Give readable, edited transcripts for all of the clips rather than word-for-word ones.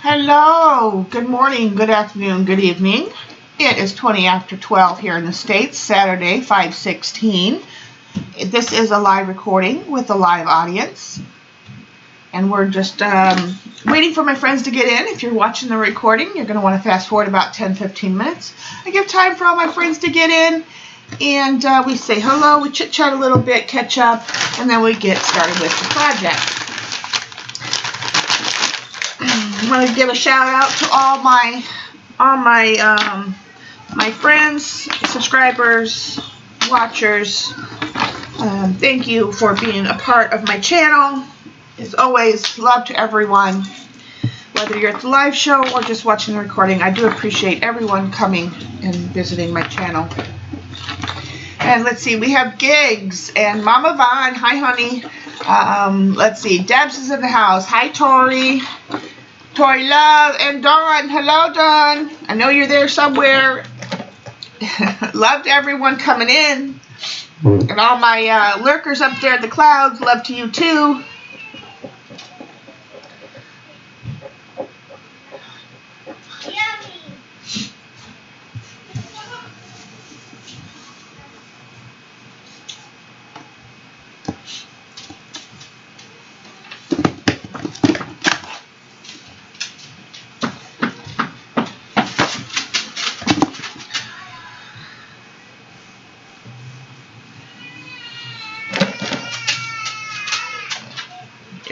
Hello, good morning, good afternoon, good evening. It is 20 after 12 here in the States, Saturday, 5/16. This is a live recording with a live audience. And we're just waiting for my friends to get in. If you're watching the recording, you're going to want to fast forward about 10-15 minutes. I give time for all my friends to get in. And we say hello, we chit-chat a little bit, catch up, and then we get started with the project. I want to give a shout out to all my friends, subscribers, watchers. Thank you for being a part of my channel. As always, love to everyone. Whether you're at the live show or just watching the recording, I do appreciate everyone coming and visiting my channel. And let's see, we have Gigs and Mama Vaughn. Hi, honey. Let's see, Debs is in the house. Hi, Tori. Tori Love and Dawn. Hello, Dawn. I know you're there somewhere. Love to everyone coming in. And all my lurkers up there in the clouds. Love to you, too.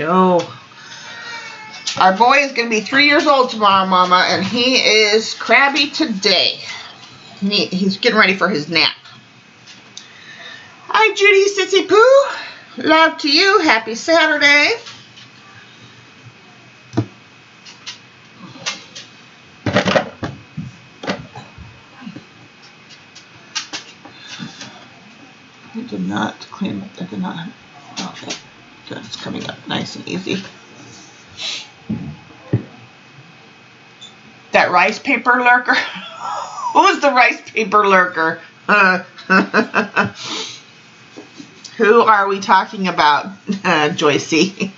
Oh, our boy is going to be 3 years old tomorrow, Mama, and he is crabby today. He's getting ready for his nap. Hi, Judy Sissy Poo. Love to you. Happy Saturday. I did not clean up. I did not. Okay. Good. It's coming up nice and easy. That rice paper lurker? Who's the rice paper lurker? Who are we talking about, Joycey?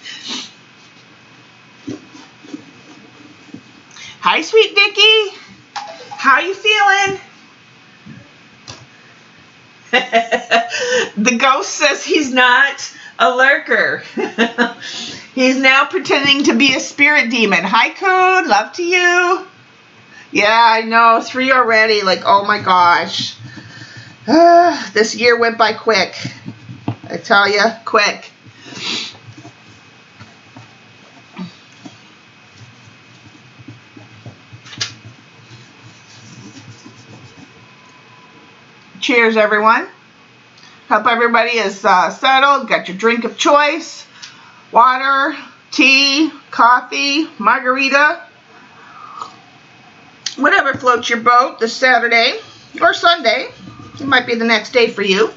Hi, sweet Vicky. How you feeling? The ghost says he's not a lurker. He's now pretending to be a spirit demon. Hi, Coon. Love to you. Yeah, I know. 3 already. Like, oh my gosh. This year went by quick. I tell you, quick. Cheers, everyone. Hope everybody is settled. Got your drink of choice. Water, tea, coffee, margarita. Whatever floats your boat this Saturday or Sunday. It might be the next day for you.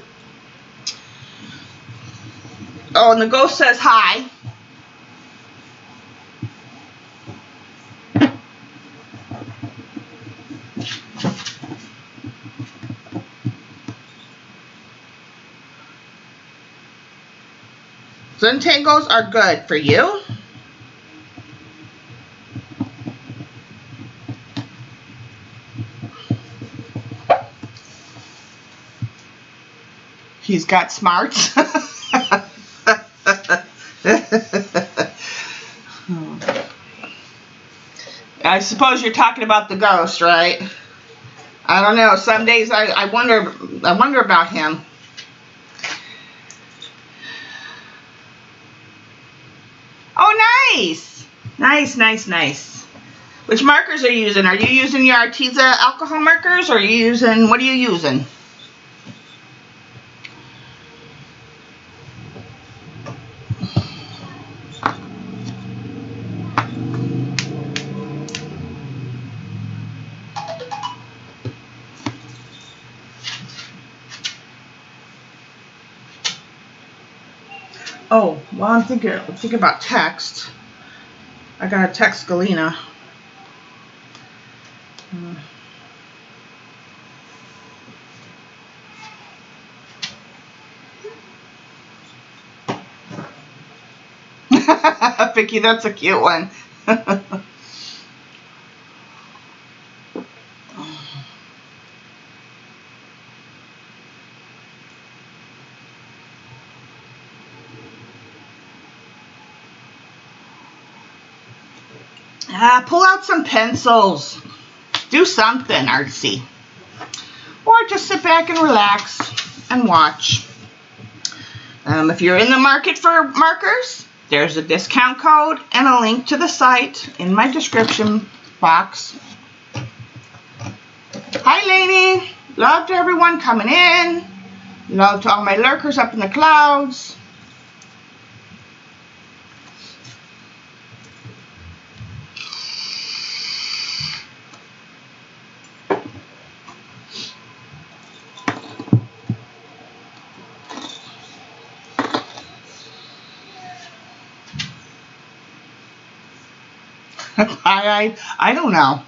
Oh, and the ghost says hi. Untangles are good for you. He's got smarts. I suppose you're talking about the ghost, right? I don't know. Some days I wonder about him. Oh, nice. Nice, nice, nice. Which markers are you using? Are you using your Arteza alcohol markers, or are you using, what are you using? Oh, well, I'm thinking about text. I gotta text Galena. Vicky, that's a cute one. Pull out some pencils. Do something artsy. Or just sit back and relax and watch. If you're in the market for markers, there's a discount code and a link to the site in my description box. Hi, Lainey. Love to everyone coming in. Love to all my lurkers up in the clouds. I don't know.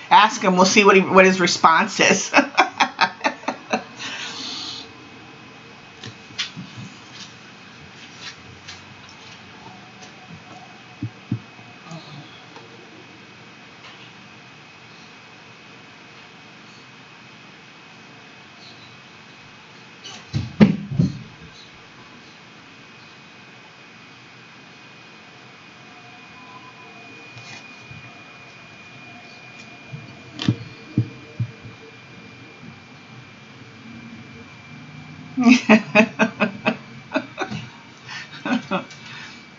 Ask him. We'll see what his response is.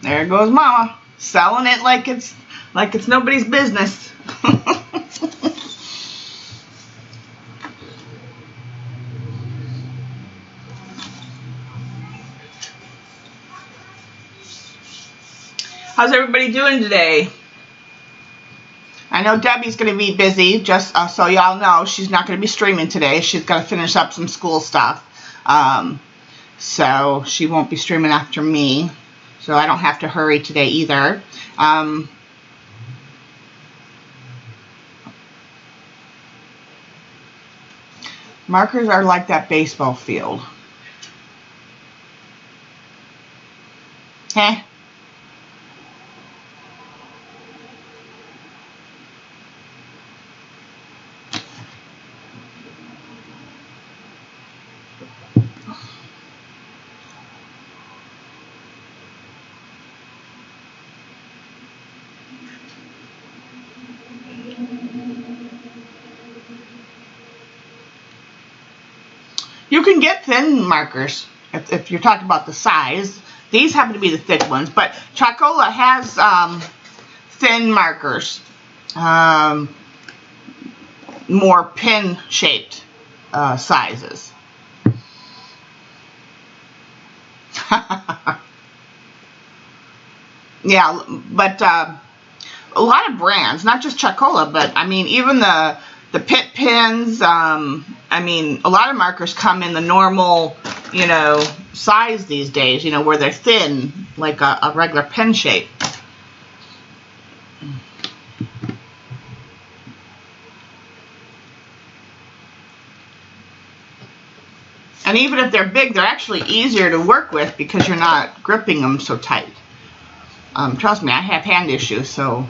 There goes Mama, selling it like it's nobody's business. How's everybody doing today? I know Debbie's going to be busy, just so y'all know, she's not going to be streaming today. She's got to finish up some school stuff. So she won't be streaming after me. So I don't have to hurry today either. Markers are like that baseball field. Heh. You can get thin markers if you're talking about the size. These happen to be the thick ones, but Crackle has thin markers, more pin-shaped sizes. Yeah, but a lot of brands, not just Crackle, but I mean even the pit pins. I mean, a lot of markers come in the normal, you know, size these days, you know, where they're thin, like a regular pen shape. And even if they're big, they're actually easier to work with because you're not gripping them so tight. Trust me, I have hand issues, so...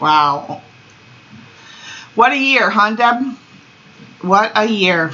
Wow. What a year, huh, Deb? What a year.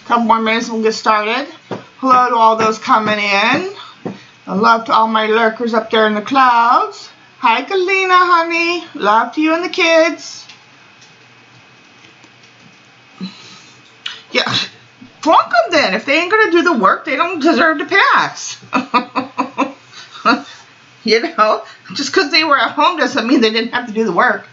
Couple more minutes and we'll get started. Hello to all those coming in. Love to all my lurkers up there in the clouds. Hi, Kalina, honey. Love to you and the kids. Yeah, flunk them then. If they ain't going to do the work, they don't deserve to pass. You know, just because they were at home doesn't mean they didn't have to do the work.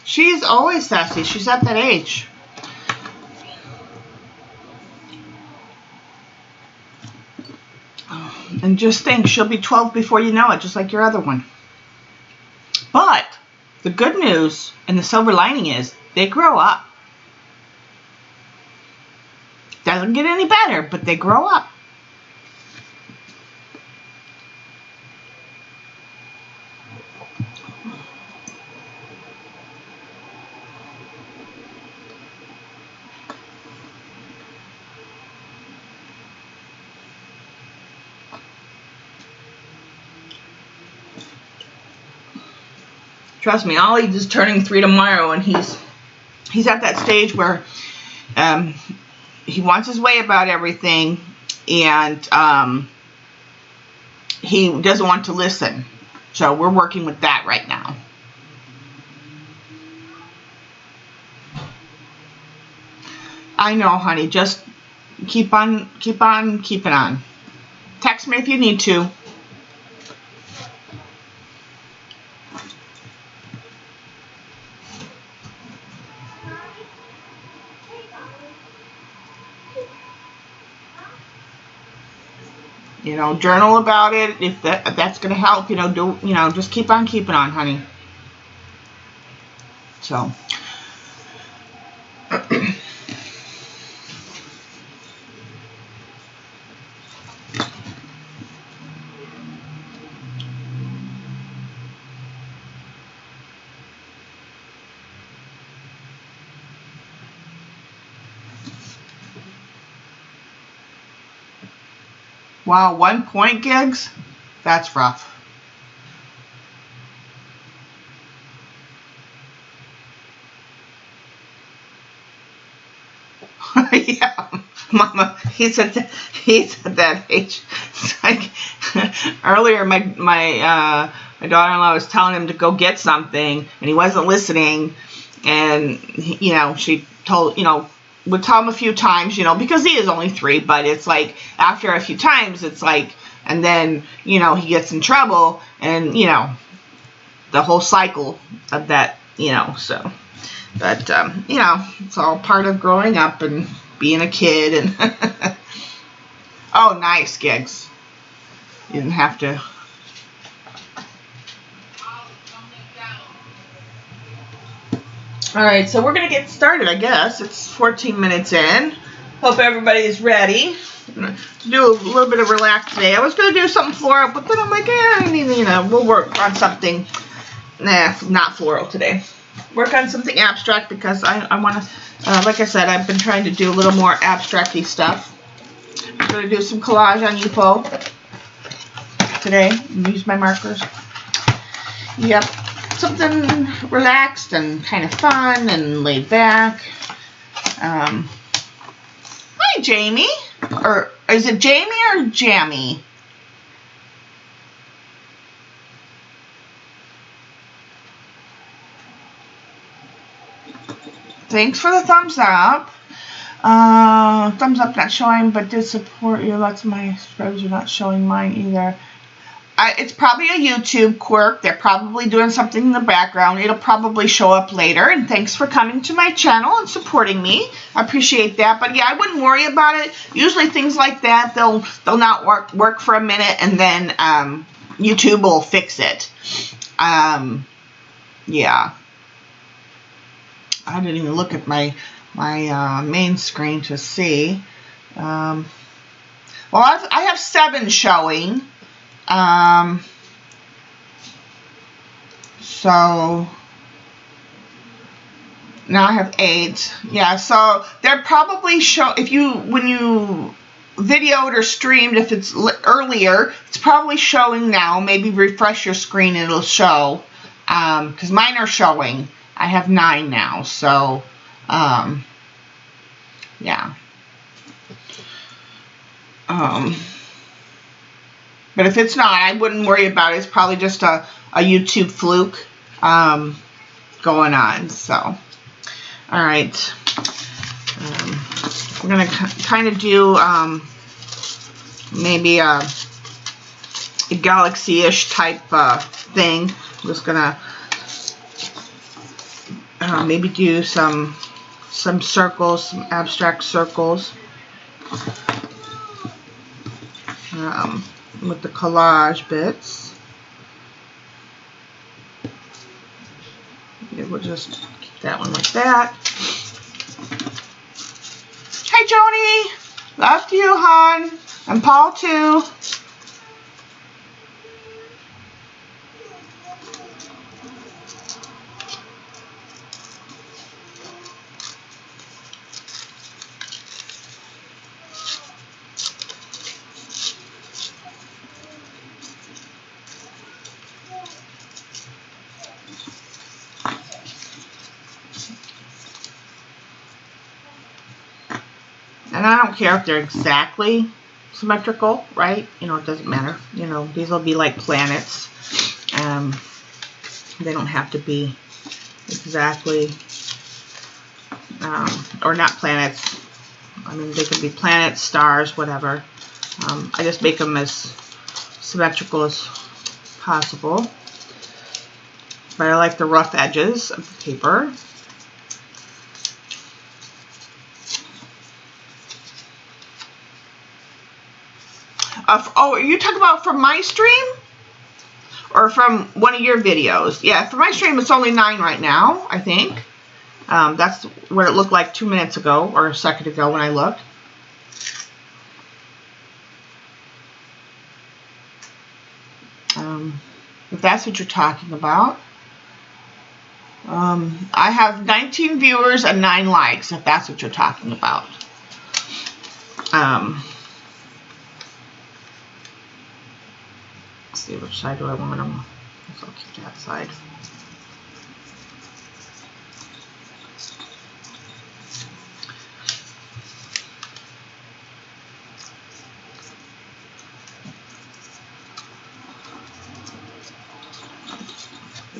She's always sassy. She's at that age. And just think, she'll be 12 before you know it, just like your other one. But the good news and the silver lining is they grow up. Doesn't get any better, but they grow up. Trust me, Ollie is turning 3 tomorrow, and he's at that stage where he wants his way about everything, and he doesn't want to listen. So we're working with that right now. I know, honey. Just keep on keeping on. Text me if you need to. You know, journal about it if that's going to help. You know, just keep on keeping on, honey. So. Wow, 1 point gigs? That's rough. Yeah, Mama, he's at that age. It's like earlier, my daughter-in-law was telling him to go get something, and he wasn't listening. And you know, she told, you know, would tell him a few times, you know, because he is only 3, but it's like after a few times, it's like, and then, you know, he gets in trouble, and, you know, the whole cycle of that, you know, so, but, you know, it's all part of growing up and being a kid, and, oh, nice, Gigs. You didn't have to. All right, so we're going to get started, I guess. It's 14 minutes in. Hope everybody is ready. Do a little bit of relax today. I was going to do something floral, but then I'm like, I mean, you know, we'll work on something. Nah, not floral today. Work on something abstract because I want to, like I said, I've been trying to do a little more abstract-y stuff. I'm going to do some collage on YUPO today and use my markers. Yep. Something relaxed and kind of fun and laid back. Hi, Jamie. Or is it Jamie or Jammy? Thanks for the thumbs up. Thumbs up not showing, but did support you. Lots of my subscribers are not showing mine either. It's probably a YouTube quirk. They're probably doing something in the background. It'll probably show up later. And thanks for coming to my channel and supporting me. I appreciate that. But yeah, I wouldn't worry about it. Usually things like that, they'll not work for a minute, and then YouTube will fix it. Yeah. I didn't even look at my main screen to see. Well, I have 7 showing. So Now I have 8. Yeah, so they're probably show when you videoed or streamed, if it's earlier, it's probably showing now. Maybe refresh your screen and it'll show. Because mine are showing. I have 9 now, so yeah. But if it's not, I wouldn't worry about it. It's probably just a YouTube fluke going on. So, all right. I'm going to kind of do maybe a galaxy-ish type thing. I'm just going to maybe do some circles, some abstract circles. With the collage bits. Yeah, we'll just keep that one like that. Hi, Joni. Love to you, hon. And Paul, too. And I don't care if they're exactly symmetrical, right? You know, it doesn't matter. You know, these will be like planets. They don't have to be exactly, or not planets. I mean, they could be planets, stars, whatever. I just make them as symmetrical as possible. But I like the rough edges of the paper. Oh, are you talking about from my stream? Or from one of your videos? Yeah, for my stream, it's only 9 right now, I think. That's what it looked like 2 minutes ago, or a second ago when I looked. If that's what you're talking about. I have 19 viewers and 9 likes, if that's what you're talking about. Let's see, which side do I want them? I guess I'll keep that side.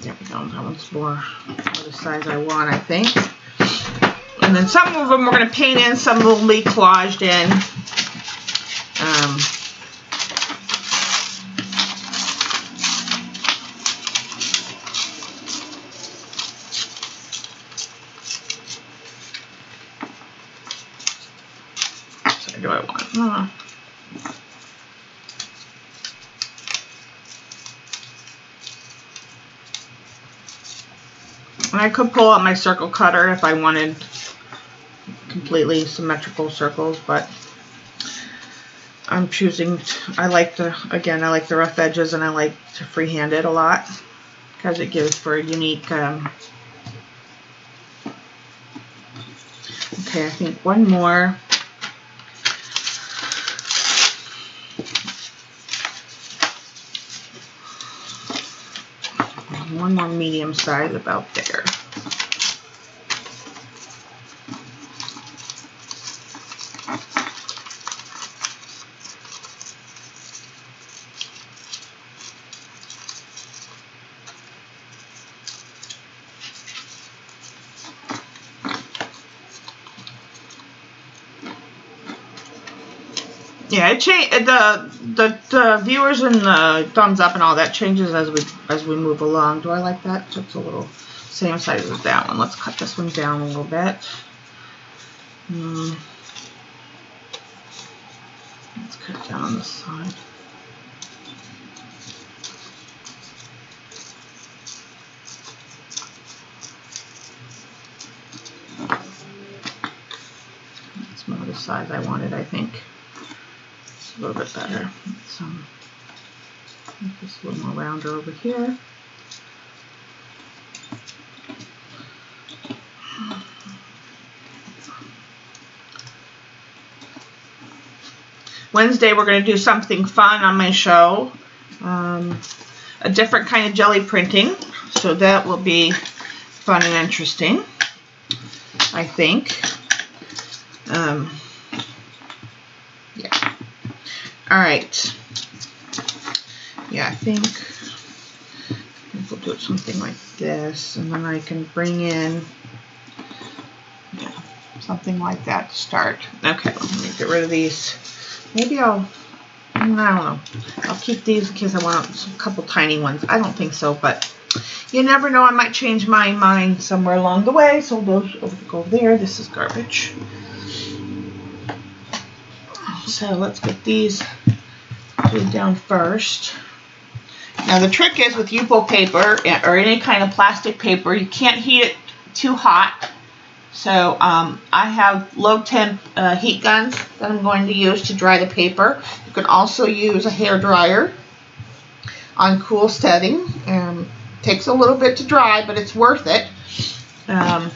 There we go. That one's more the size I want, I think. And then some of them we're going to paint in, some will be collaged in. Do I want? And I could pull out my circle cutter if I wanted completely symmetrical circles, but I'm choosing. I like the rough edges, and I like to freehand it a lot because it gives for a unique. Okay, I think one more. One more medium size about there. Yeah, it the viewers and the thumbs up and all that changes as we move along. Do I like that? It's a little same size as that one. Let's cut this one down a little bit. Let's cut it down on this side. That's more the size I wanted, I think. A little bit better. Let's make this a little more rounder over here. Wednesday we're going to do something fun on my show. A different kind of jelly printing. So that will be fun and interesting, I think. Yeah. Alright. Yeah, I think we'll do something like this, and then I can bring in, yeah, something like that to start. Okay, let me get rid of these. Maybe I don't know. I'll keep these in case I want a couple tiny ones. I don't think so, but you never know. I might change my mind somewhere along the way. So we'll go there. This is garbage. So let's get these glued down first. Now the trick is with YUPO paper or any kind of plastic paper, you can't heat it too hot. So I have low temp heat guns that I'm going to use to dry the paper. You can also use a hair dryer on cool setting. Takes a little bit to dry, but it's worth it. No.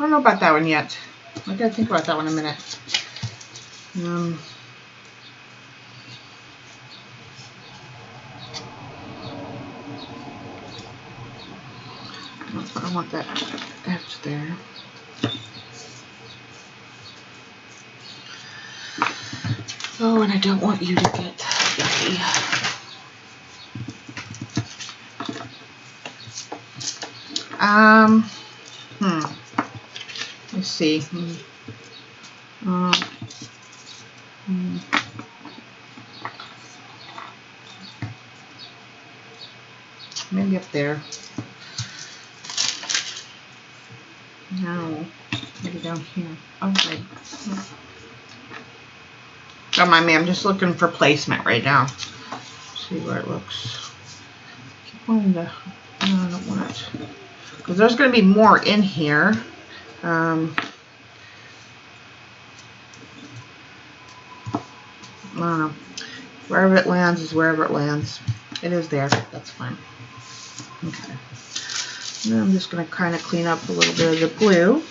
I don't know about that one yet. I gotta think about that one in a minute. I want that edge there. Oh, and I don't want you to get yucky. Let's see. Maybe up there. No, maybe down here. Okay. Don't mind me. I'm just looking for placement right now. See where it looks. Keep wanting to. No, I don't want it because there's going to be more in here. I don't know. Wherever it lands is wherever it lands. It is there. That's fine. Okay. Now I'm just going to kind of clean up a little bit of the blue.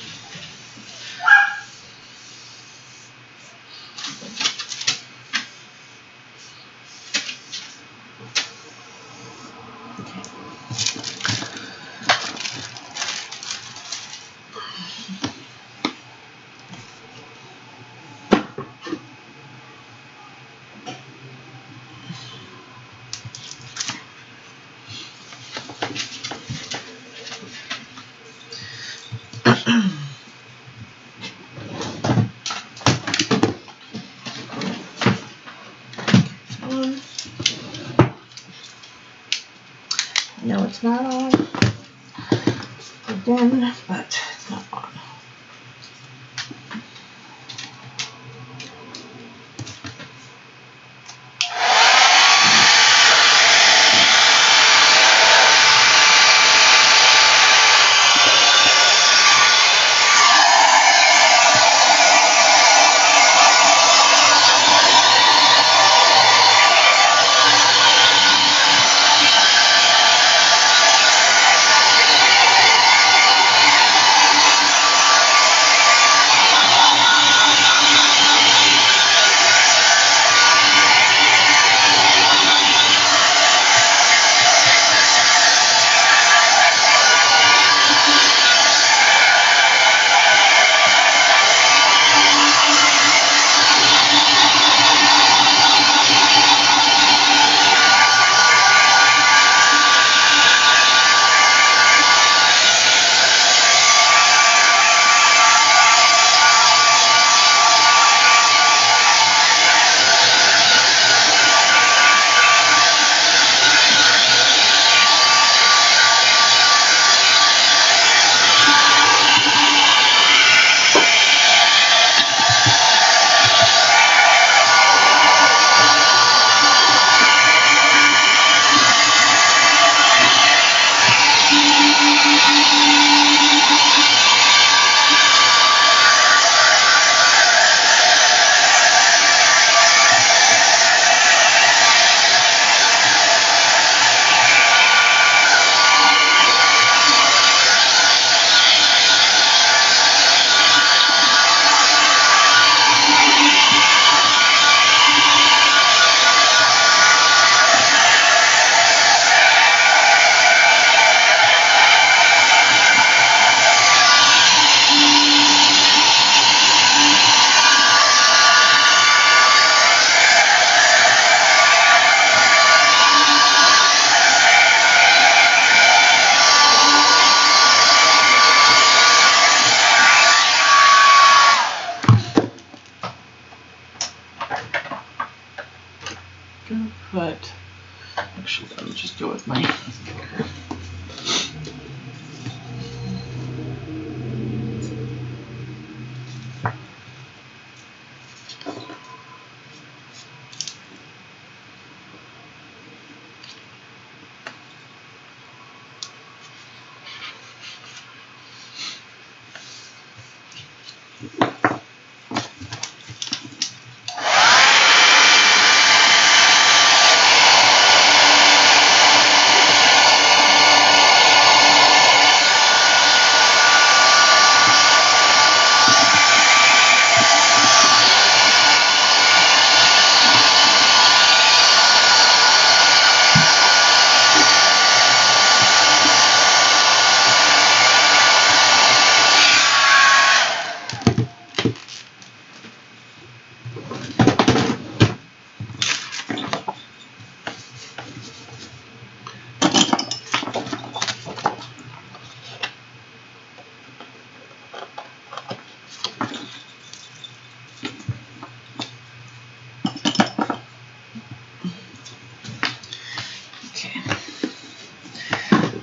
No, it's not on. Again, but it's not on.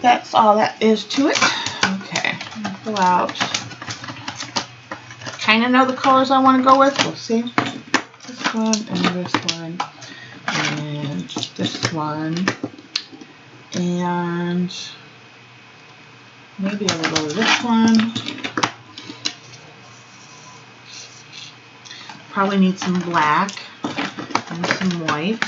That's all that is to it. Okay, go out. Kind of know the colors I want to go with. We'll see. This one and this one and this one and maybe a little of this one. Probably need some black and some white.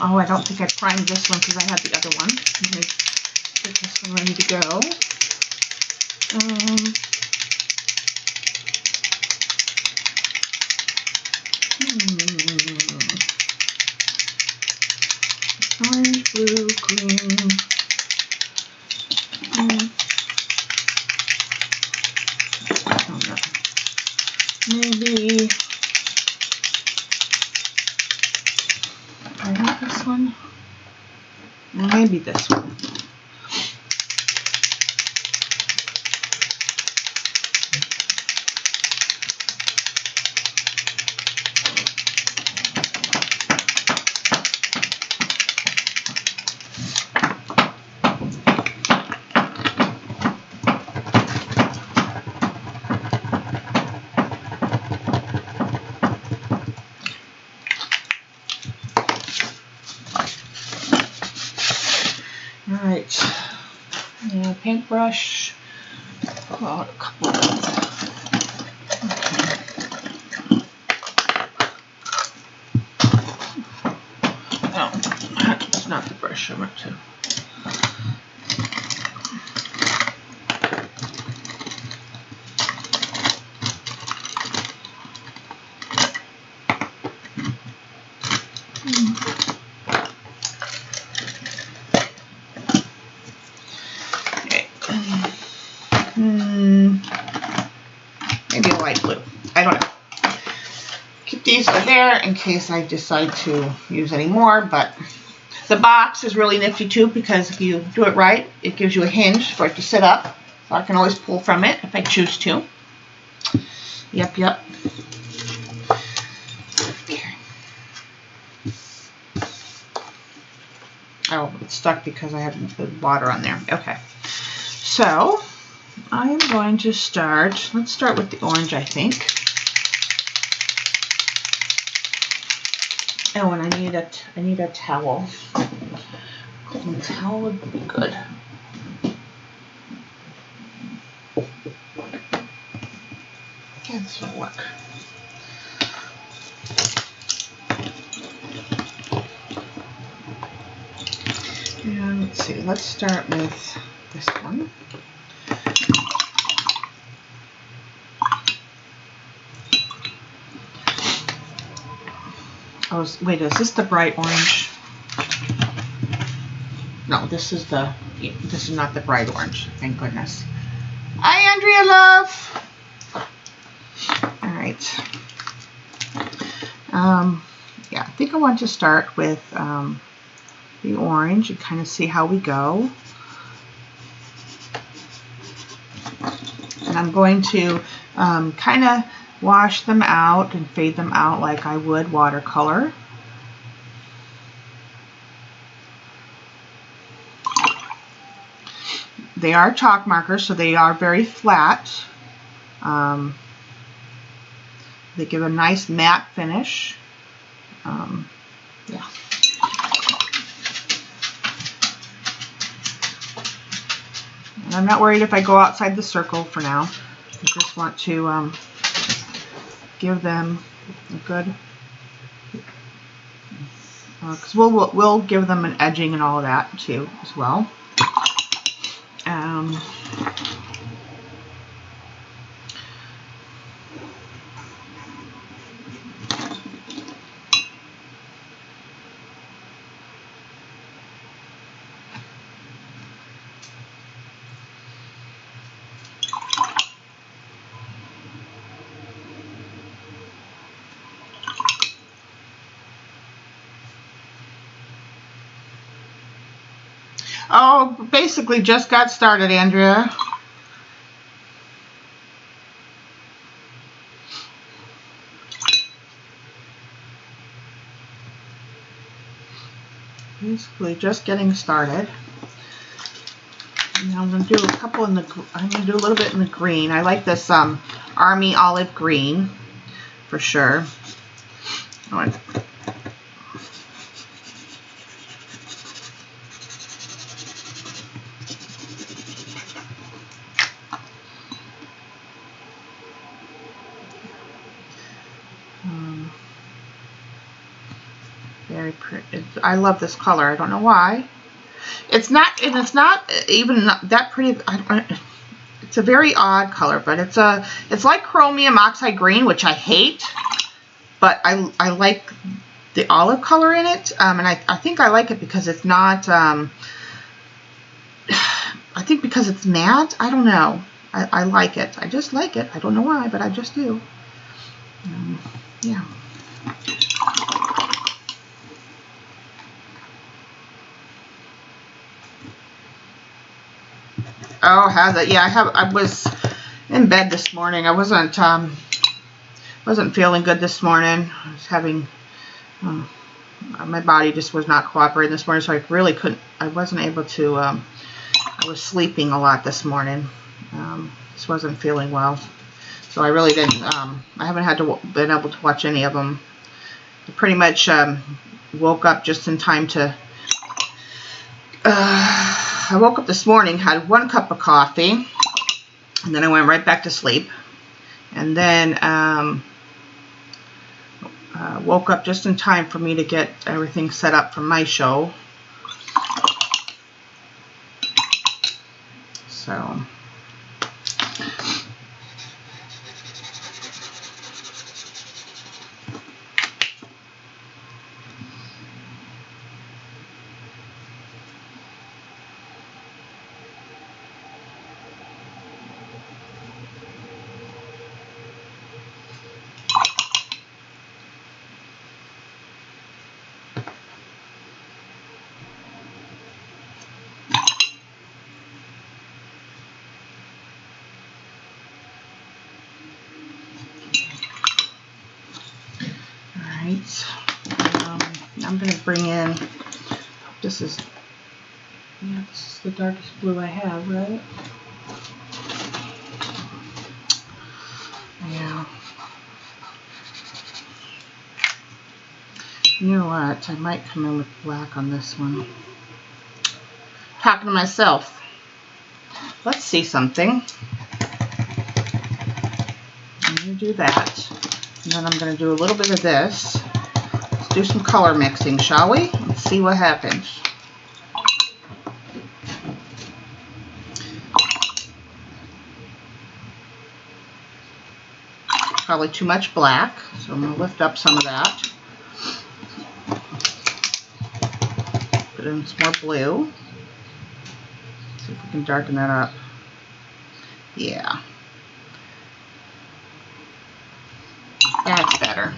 Oh, I don't think I primed this one because I had the other one. Let me get this one ready to go. Orange, blue, green. I don't know. Maybe. I think this one. Maybe this one. Alright, yeah, paintbrush, pull out a couple of these. Okay. Oh, it's not the brush I went to. Maybe a light blue. I don't know. Keep these are there in case I decide to use any more, but the box is really nifty too because if you do it right, it gives you a hinge for it to sit up. So I can always pull from it if I choose to. Yep. Okay. Oh, it's stuck because I have the water on there. Okay. So I'm going to start, let's start with the orange, I think. Oh, and I need a towel. A towel would be good. Okay, this will work. And let's see, let's start with this one. Oh, wait, is this the bright orange? No, this is not the bright orange, thank goodness. Hi, Andrea love. All right. Yeah, I think I want to start with the orange and kind of see how we go. And I'm going to kind of wash them out and fade them out like I would watercolor. They are chalk markers, so they are very flat. They give a nice matte finish. Yeah. I'm not worried if I go outside the circle for now. I just want to give them a good, because we'll give them an edging and all of that too as well. Oh, basically just got started, Andrea. Basically just getting started. Now I'm going to do a couple in the, I'm going to do a little bit in the green. I like this Army Olive Green for sure. Very pretty. I love this color. I don't know why. It's not, and it's not even that pretty. It's a very odd color, but it's like chromium oxide green, which I hate, but I like the olive color in it, and I think I like it because it's not. I think because it's matte. I don't know. I like it. I just like it. I don't know why, but I just do. Yeah. Oh, has it? Yeah, I was in bed this morning. I wasn't feeling good this morning. I was having my body just was not cooperating this morning, so I really couldn't. I wasn't able to. I was sleeping a lot this morning. Just wasn't feeling well, so I really didn't. I haven't been able to watch any of them. I pretty much woke up just in time to. I woke up this morning, had 1 cup of coffee, and then I went right back to sleep. And then woke up just in time for me to get everything set up for my show. So. I'm going to bring in, this is the darkest blue I have, right? Yeah. You know what? I might come in with black on this one. Talking to myself. Let's see something. I'm going to do that. And then I'm going to do a little bit of this. Let's do some color mixing, shall we? Let's see what happens. Probably too much black, so I'm going to lift up some of that. Put in some more blue. See if we can darken that up. Yeah. That's better.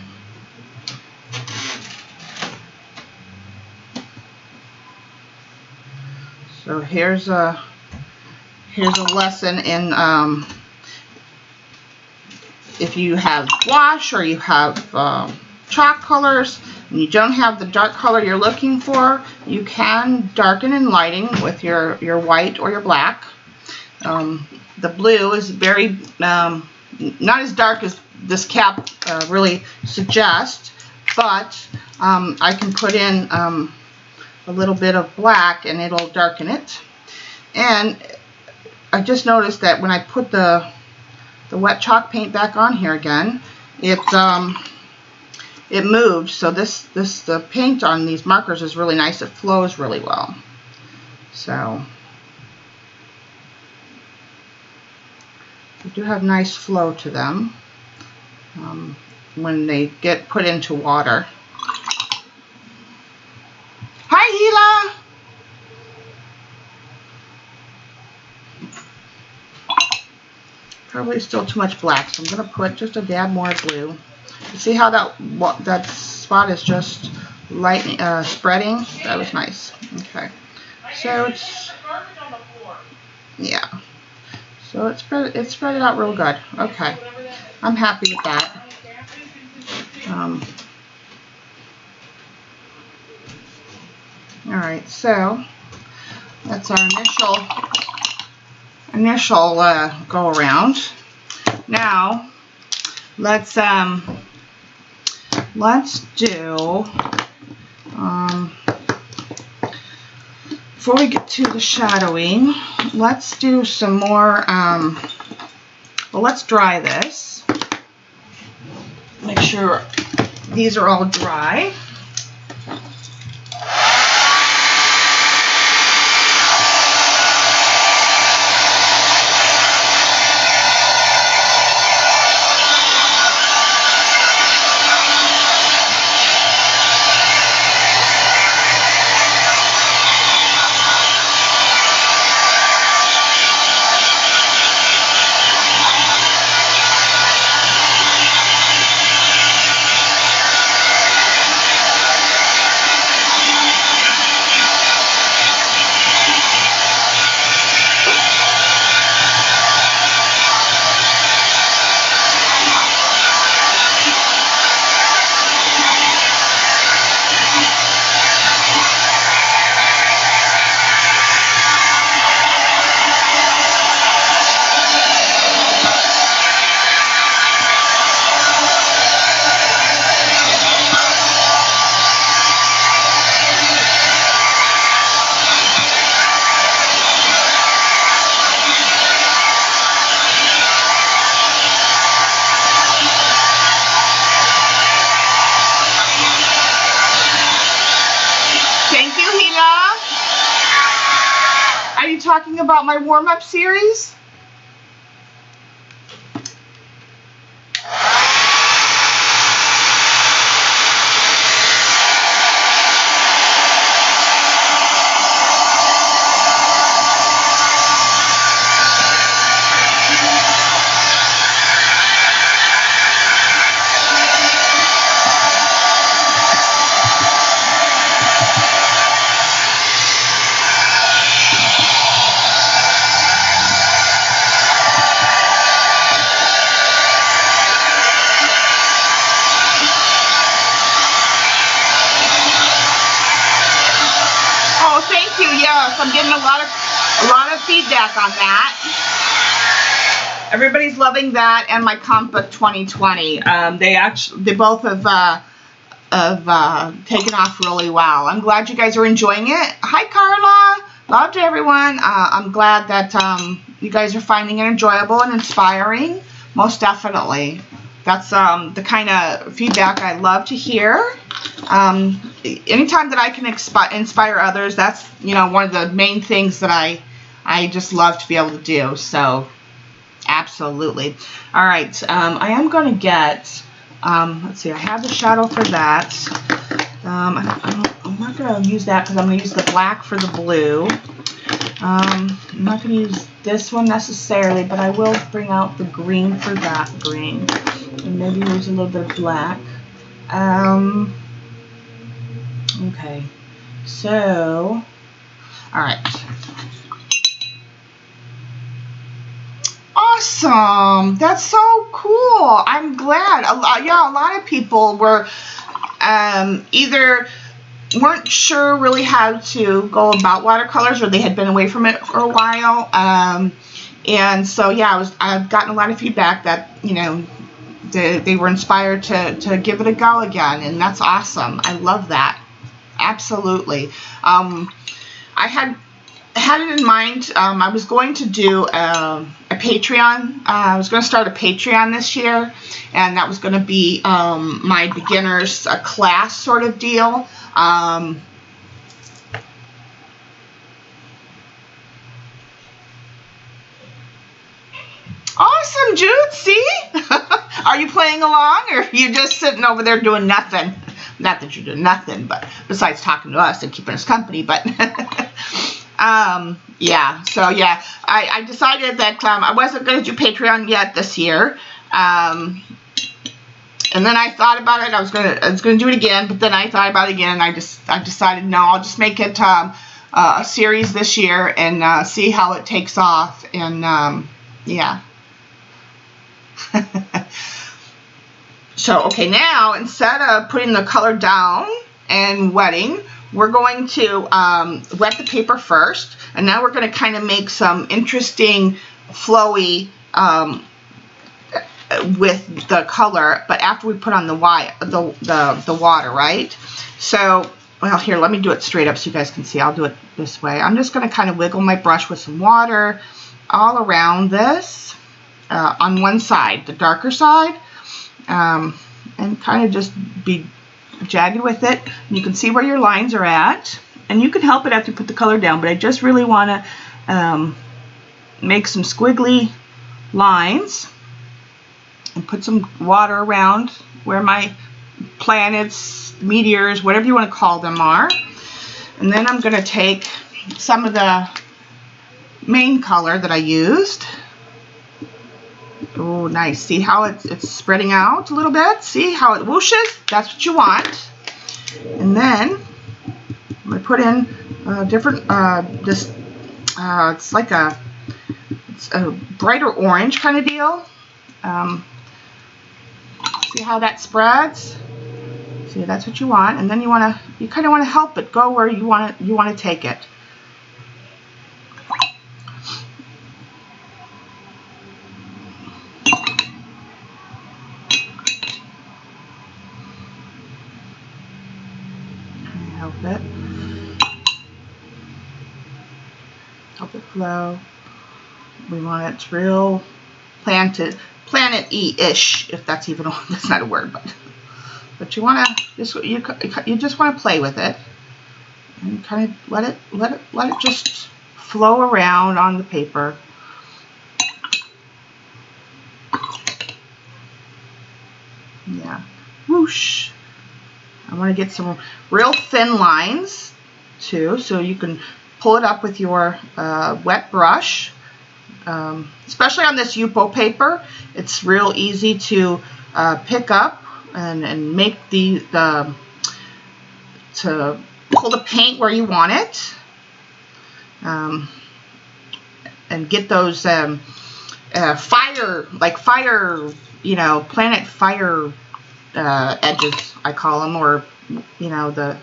So here's a lesson in if you have wash or you have chalk colors and you don't have the dark color you're looking for, you can darken and lighten with your white or your black. The blue is very not as dark as this cap really suggests, but I can put in a little bit of black and it'll darken it. And I just noticed that when I put the wet chalk paint back on here again, it moved. So the paint on these markers is really nice. It flows really well. So they do have nice flow to them when they get put into water. Hi, Hila! Probably still too much black, so I'm going to put just a dab more blue. You see how that spot is just light spreading? That was nice. Okay, so it's, yeah, so it's spread it out real good. Okay, I'm happy with that. All right, so that's our initial go around. Now let's do before we get to the shadowing, let's do some more. Well, let's dry this. Make sure these are all dry. Talking about my warm-up series? I'm getting a lot of feedback on that. Everybody's loving that and my comp book 2020. They both have taken off really well. I'm glad you guys are enjoying it. Hi Carla, love to everyone. I'm glad that you guys are finding it enjoyable and inspiring. Most definitely. That's the kind of feedback I love to hear. Anytime that I can inspire others, that's, you know, one of the main things that I just love to be able to do. So absolutely. All right, I am going to get, let's see, I have the shadow for that. I'm not going to use that because I'm going to use the black for the blue. I'm not going to use this one necessarily, but I will bring out the green for that green. And maybe use a little bit of black. Okay, so, all right. Awesome, that's so cool. I'm glad. Yeah, a lot of people were either weren't sure really how to go about watercolors, or they had been away from it for a while. And so, yeah, I've gotten a lot of feedback that, you know, they were inspired to give it a go again, and that's awesome. I love that. Absolutely. I had had it in mind. I was going to do a Patreon. I was going to start a Patreon this year, and that was going to be my beginners class sort of deal. Awesome, Jude. See? Are you playing along, or are you just sitting over there doing nothing? Not that you're doing nothing, but besides talking to us and keeping us company, but yeah. So yeah, I decided that I wasn't going to do Patreon yet this year. And then I thought about it. I was going to do it again, but then I thought about it again, and I decided no, I'll just make it a series this year and see how it takes off. And yeah. So, okay, now instead of putting the color down and wetting, we're going to wet the paper first, and now we're going to kind of make some interesting flowy with the color, but after we put on the water, right? So, well, here, let me do it straight up so you guys can see. I'll do it this way. I'm just going to kind of wiggle my brush with some water all around this on one side, the darker side. And kind of just be jagged with it. You can see where your lines are at, and you can help it after you put the color down, but I just really want to make some squiggly lines and put some water around where my planets, meteors, whatever you want to call them are. And then I'm going to take some of the main color that I used. Oh, nice. See how it's spreading out a little bit? See how it whooshes? That's what you want. And then I'm going to put in different, it's like it's a brighter orange kind of deal. See how that spreads? See, that's what you want. And then you kind of want to help it go where you want to take it. Help it flow. We want it real planet-y-ish, if that's even that's not a word, but you want to you just want to play with it and kind of let it just flow around on the paper. Yeah, whoosh. I want to get some real thin lines too, so you can pull it up with your wet brush. Especially on this YUPO paper, it's real easy to pick up and make to pull the paint where you want it, and get those fire, you know, planet fire edges, I call them, or you know, the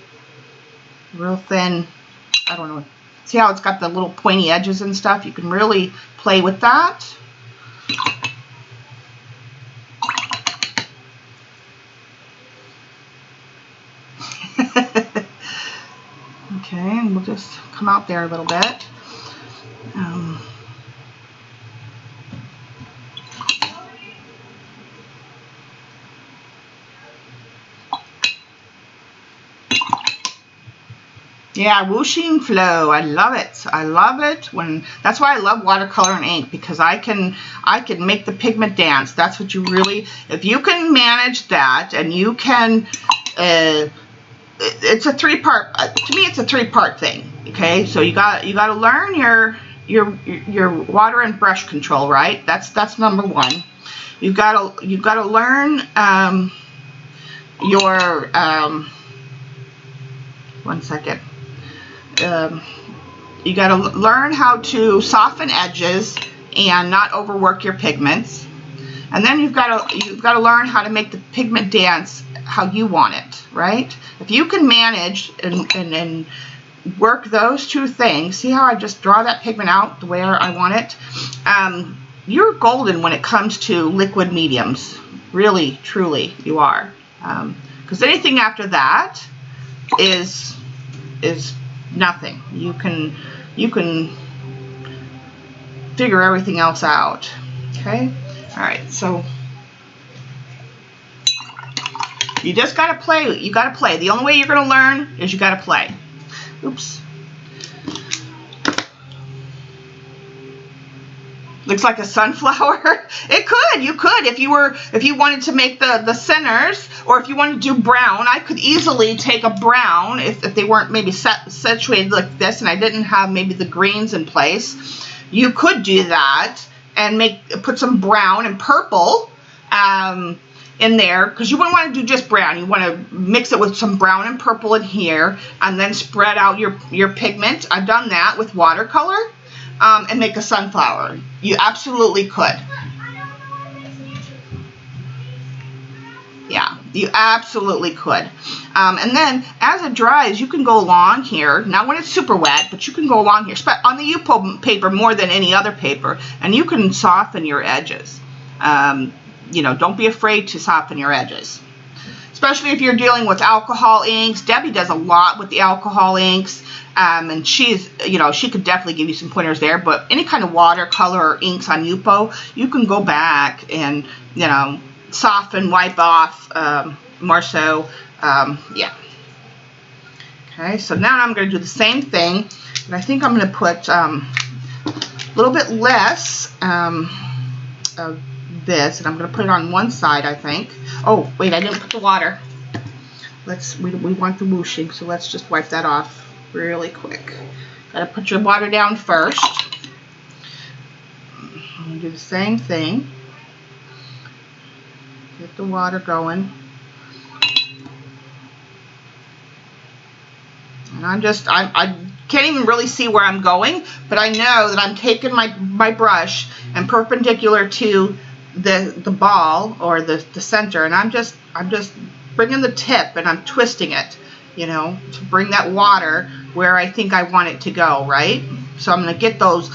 real thin, I don't know. See how it's got the little pointy edges and stuff? You can really play with that. Okay, and we'll just come out there a little bit. Yeah, whooshing flow. I love it. I love it that's why I love watercolor and ink, because I can make the pigment dance. That's what you really, if you can manage that, and you can, it's a three-part, to me it's a three-part thing. Okay, so you got to learn your water and brush control, right? That's number one. You've got to learn your one second. You got to learn how to soften edges and not overwork your pigments, and then you've got to learn how to make the pigment dance how you want it, right? If you can manage and work those two things, see how I just draw that pigment out the way I want it, you're golden when it comes to liquid mediums. Really, truly, you are, because anything after that is nothing. You can you can figure everything else out. Okay? Alright, so you just gotta play. You gotta play. The only way you're gonna learn is you gotta play. Oops. Looks like a sunflower. It could. You could if you wanted to make the centers, or if you wanted to do brown. I could easily take a brown if they weren't maybe situated like this, and I didn't have maybe the greens in place. You could do that and put some brown and purple in there, because you wouldn't want to do just brown. You want to mix it with some brown and purple in here, and then spread out your pigment. I've done that with watercolor, and make a sunflower. You absolutely could. Yeah, you absolutely could. And then as it dries, you can go along here. Not when it's super wet, but you can go along here, on the YUPO paper more than any other paper, and you can soften your edges. You know, don't be afraid to soften your edges, especially if you're dealing with alcohol inks. Debbie does a lot with the alcohol inks, and she's, you know, she could definitely give you some pointers there. But any kind of watercolor or inks on YUPO, you can go back and, you know, soften, wipe off more so. Yeah. Okay, so now I'm going to do the same thing, but I think I'm going to put a little bit less of this, and I'm going to put it on one side, I think. Oh, wait, I didn't put the water. We want the whooshing, so let's just wipe that off really quick. Got to put your water down first. I'm going to do the same thing. Get the water going. And I can't even really see where I'm going, but I know that I'm taking my brush and perpendicular to the ball, or the center, and I'm just bringing the tip and I'm twisting it, you know, to bring that water where I think I want it to go, right? So I'm going to get those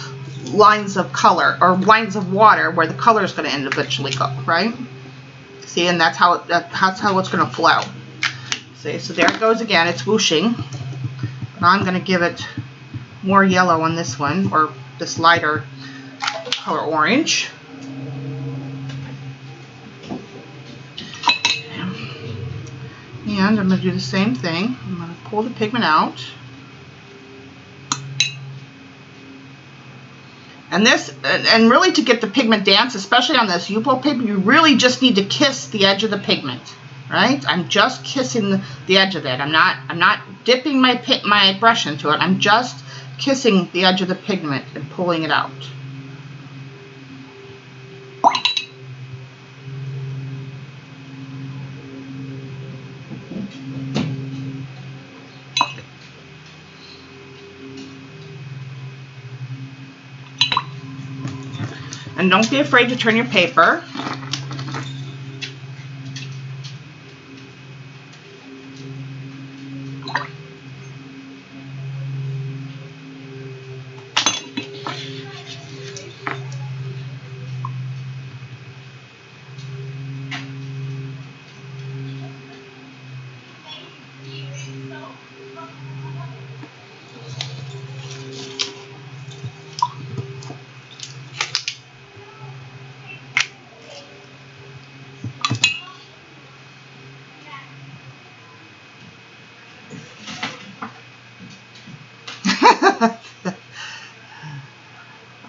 lines of color, or lines of water, where the color is going to eventually go, right? See, and that's how it's going to flow. See, so there it goes again. It's whooshing. But I'm going to give it more yellow on this one, or this lighter color orange. And I'm going to do the same thing. I'm going to pull the pigment out. And this, and really to get the pigment dance, especially on this YUPO paper, you really just need to kiss the edge of the pigment, right? I'm just kissing the edge of it. I'm not dipping my brush into it. I'm just kissing the edge of the pigment and pulling it out. And don't be afraid to turn your paper.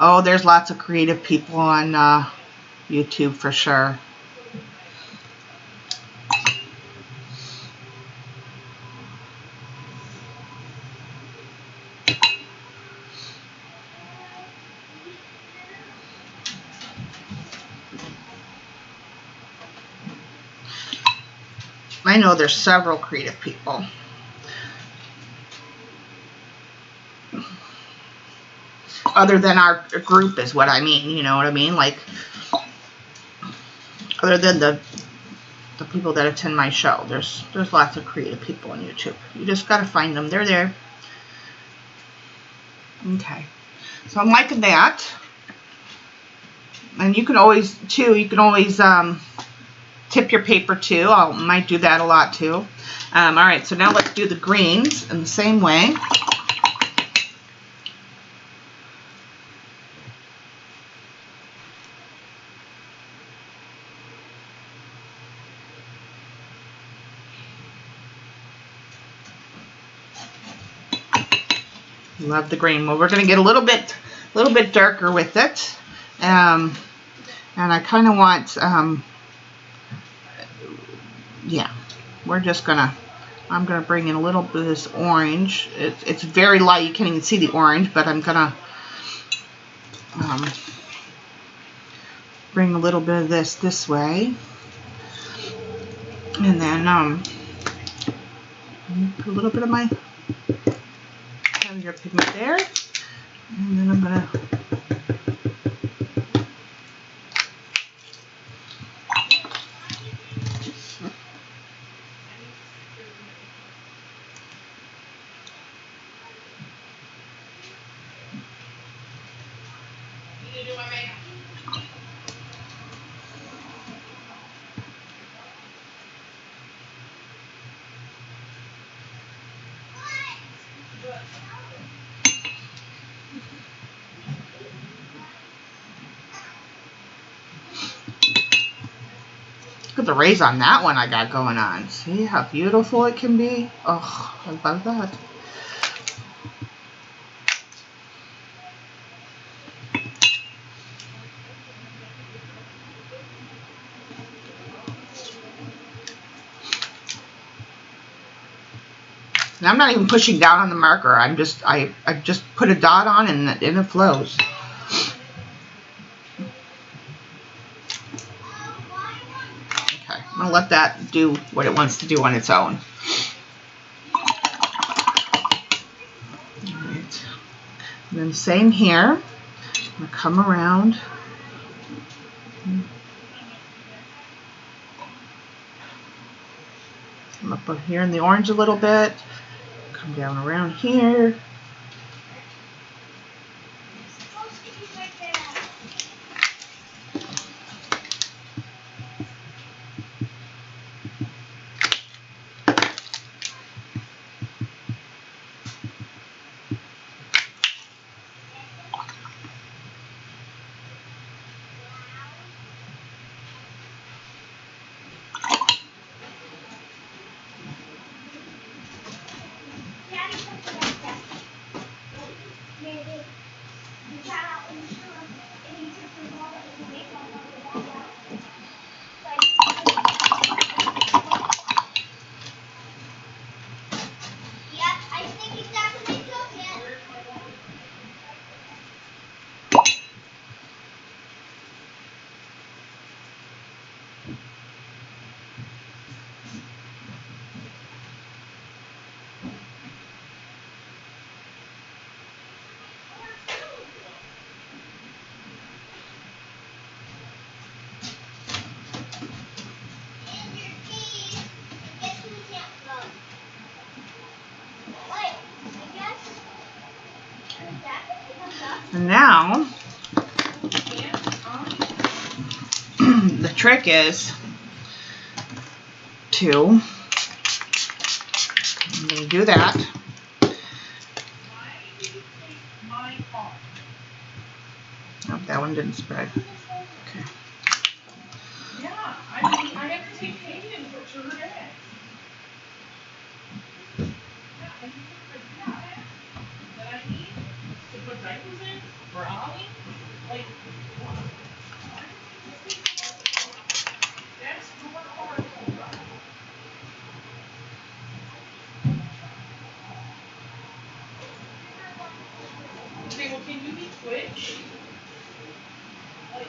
Oh, there's lots of creative people on YouTube for sure. I know there's several creative people. Other than our group is what I mean, you know what I mean? Like, other than the people that attend my show, there's lots of creative people on YouTube. You just gotta find them. They're there. Okay, so I'm liking that. And you can always, too, tip your paper too. I might do that a lot too. All right, so now let's do the greens in the same way. Love the green. Well, we're going to get a little bit darker with it. And I kind of want, yeah, we're just going to, I'm going to bring in a little bit of this orange. It's very light. You can't even see the orange, but I'm going to bring a little bit of this way. And then put a little bit of my heavier pigment there. And then I'm going to look at the rays on that one I got going on. See how beautiful it can be? Oh, I love that. And I'm not even pushing down on the marker. I just put a dot on and it flows. Okay, I'm gonna let that do what it wants to do on its own. All right. And then same here. I'm gonna come around. Come up here in the orange a little bit. Come down around here. And now, the trick is to, I'm going to do that. Oh, that one didn't spread. Okay. Yeah, I mean, I have to take pain and put her in. That I need to put diapers in for Ollie. Like, that's more hard. Okay, well, can you be Twitch? Like,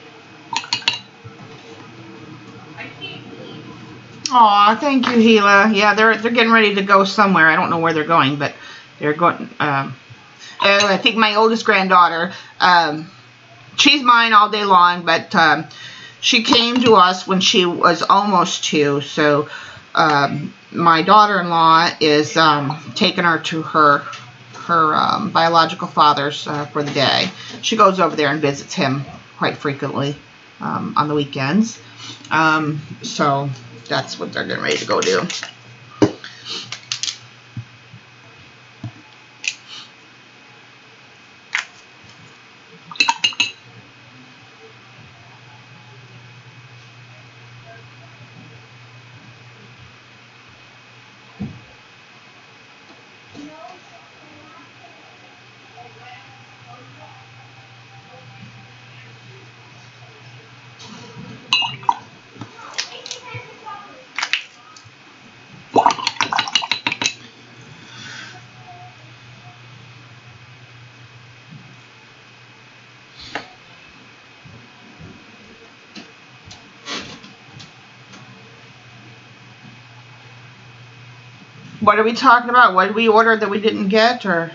I can't eat. Aw, thank you, Gila. Yeah, they're getting ready to go somewhere. I don't know where they're going, but they're going. I think my oldest granddaughter. She's mine all day long, but she came to us when she was almost 2. So my daughter-in-law is taking her to her biological father's for the day. She goes over there and visits him quite frequently on the weekends. So that's what they're getting ready to go do. What are we talking about? What did we order that we didn't get, or?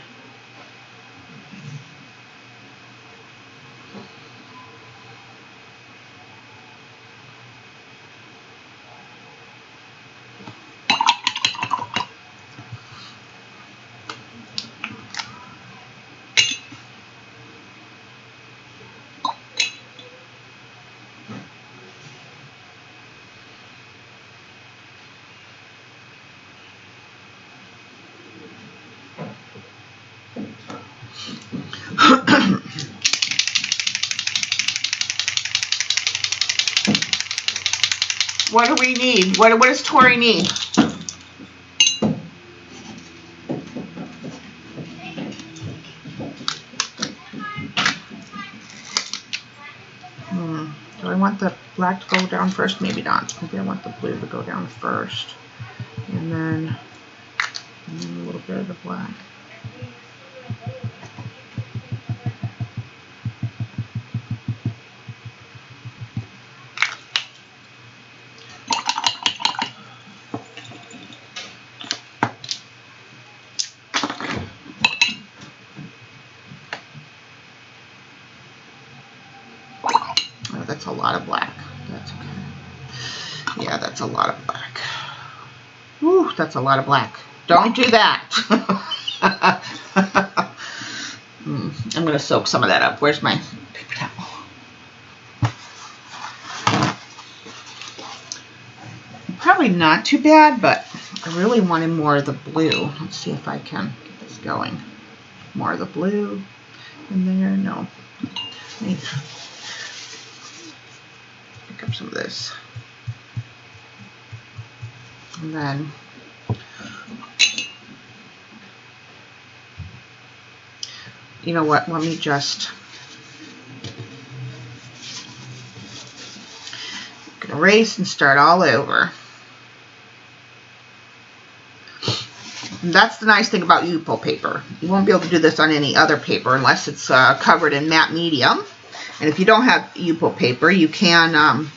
What do we need? What does Tori need? Do I want the black to go down first? Maybe not. Maybe I want the blue to go down first. And then a little bit of the black. That's a lot of black. That's okay. Yeah, that's a lot of black. Woo, that's a lot of black. Don't do that. I'm going to soak some of that up. Where's my paper towel? Probably not too bad, but I really wanted more of the blue. Let's see if I can get this going. More of the blue in there. No. Maybe. Pick up some of this, and then you know what, let me just erase and start all over. And that's the nice thing about YUPO paper. You won't be able to do this on any other paper unless it's covered in matte medium. And if you don't have YUPO paper, you can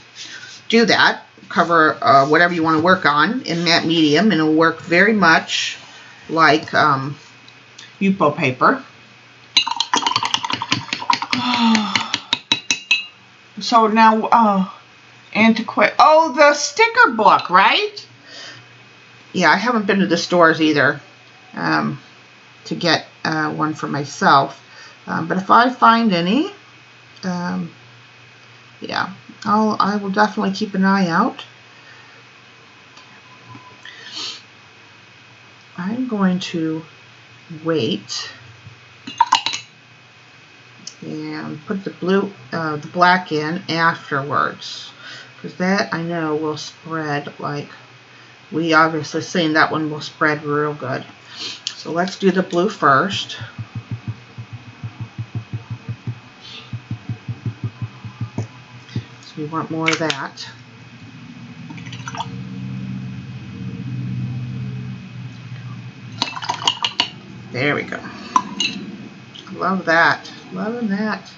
do that. Cover whatever you want to work on in matte medium, and it'll work very much like YUPO paper. So now, antiquate. Oh, the sticker book, right? Yeah, I haven't been to the stores either to get one for myself. But if I find any, yeah, I will definitely keep an eye out. I'm going to wait and put the blue, the black in afterwards, because that I know will spread like we obviously seen. That one will spread real good. So let's do the blue first. We want more of that. There we go. Love that. Loving that.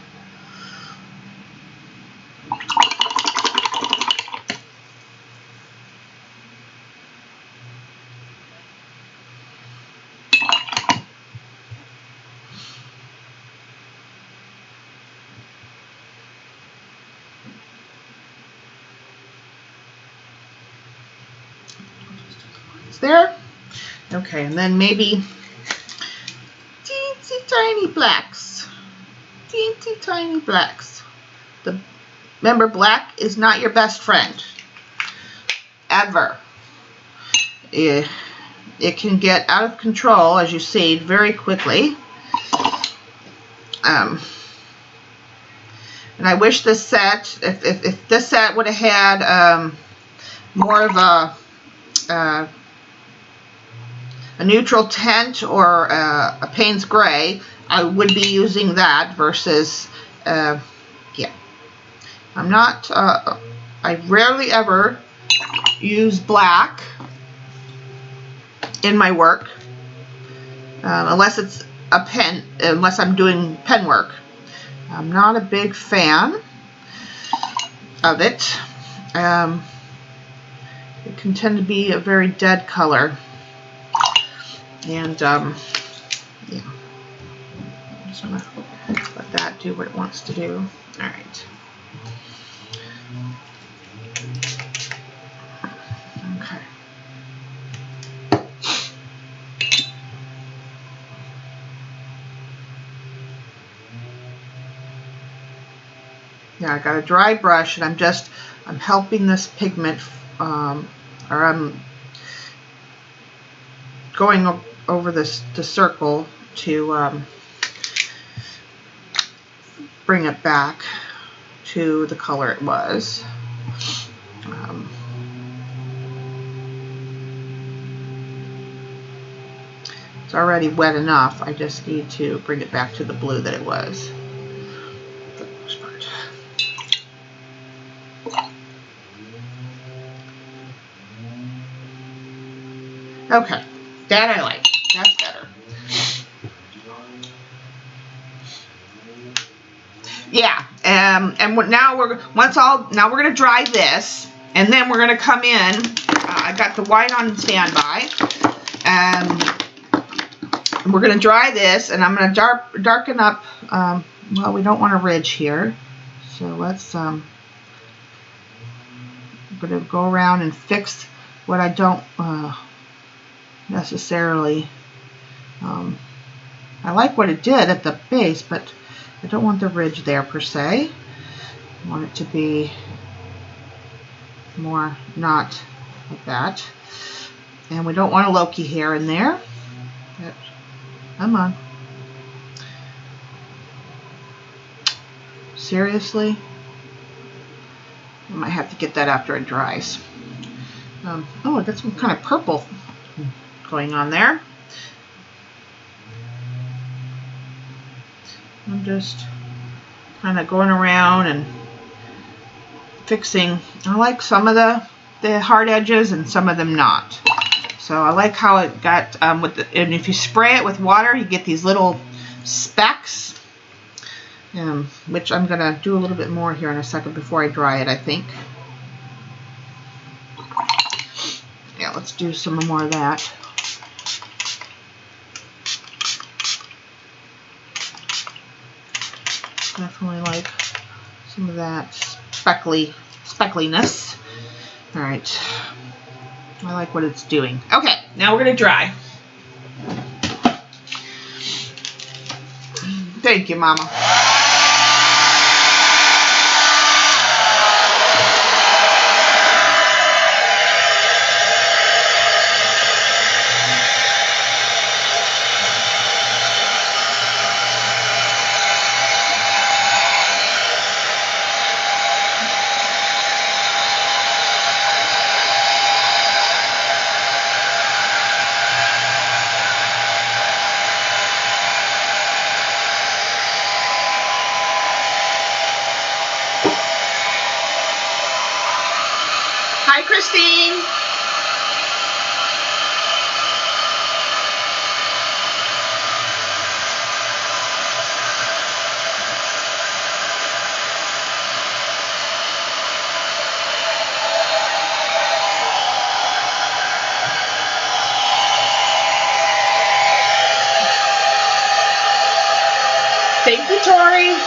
There. Okay, and then maybe teensy tiny blacks. Teensy tiny blacks. Remember, black is not your best friend. Ever. It can get out of control, as you see, very quickly. And I wish this set, if this set would have had more of a neutral tint or a Payne's gray, I would be using that versus, yeah. I'm not, I rarely ever use black in my work, unless it's a pen, unless I'm doing pen work. I'm not a big fan of it. It can tend to be a very dead color. And yeah, I'm just gonna let that do what it wants to do. All right. Okay. Yeah, I got a dry brush, and I'm helping this pigment, or I'm going over the circle to bring it back to the color it was. It's already wet enough. I just need to bring it back to the blue that it was. For the most part. Okay, that I like. That's better. Yeah, and now we're gonna dry this, and then we're gonna come in. I got the white on standby, and we're gonna dry this, and I'm gonna darken up. Well, we don't want a ridge here, so let's. I'm gonna go around and fix what I don't necessarily. I like what it did at the base, but I don't want the ridge there per se. I want it to be more not like that. And we don't want a Loki hair in there. But, come on. Seriously? I might have to get that after it dries. Oh, I got some kind of purple going on there. I'm just kind of going around and fixing. I like some of the hard edges and some of them not. So I like how it got and if you spray it with water, you get these little specks, which I'm gonna do a little bit more here in a second before I dry it, I think. Yeah, let's do some more of that. Definitely like some of that speckliness. All right, I like what it's doing. Okay, now we're gonna dry. Thank you, Mama. Hi, Christine. Thank you, Tori.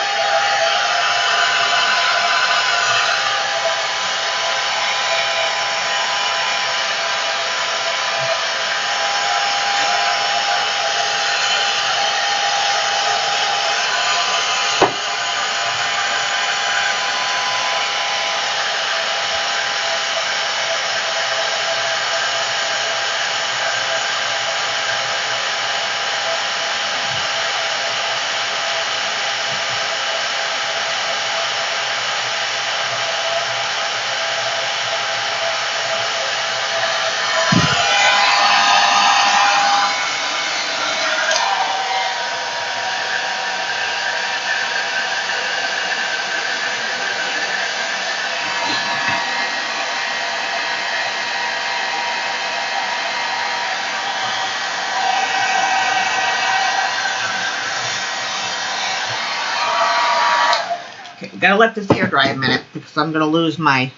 Gotta let this air dry a minute because I'm gonna lose my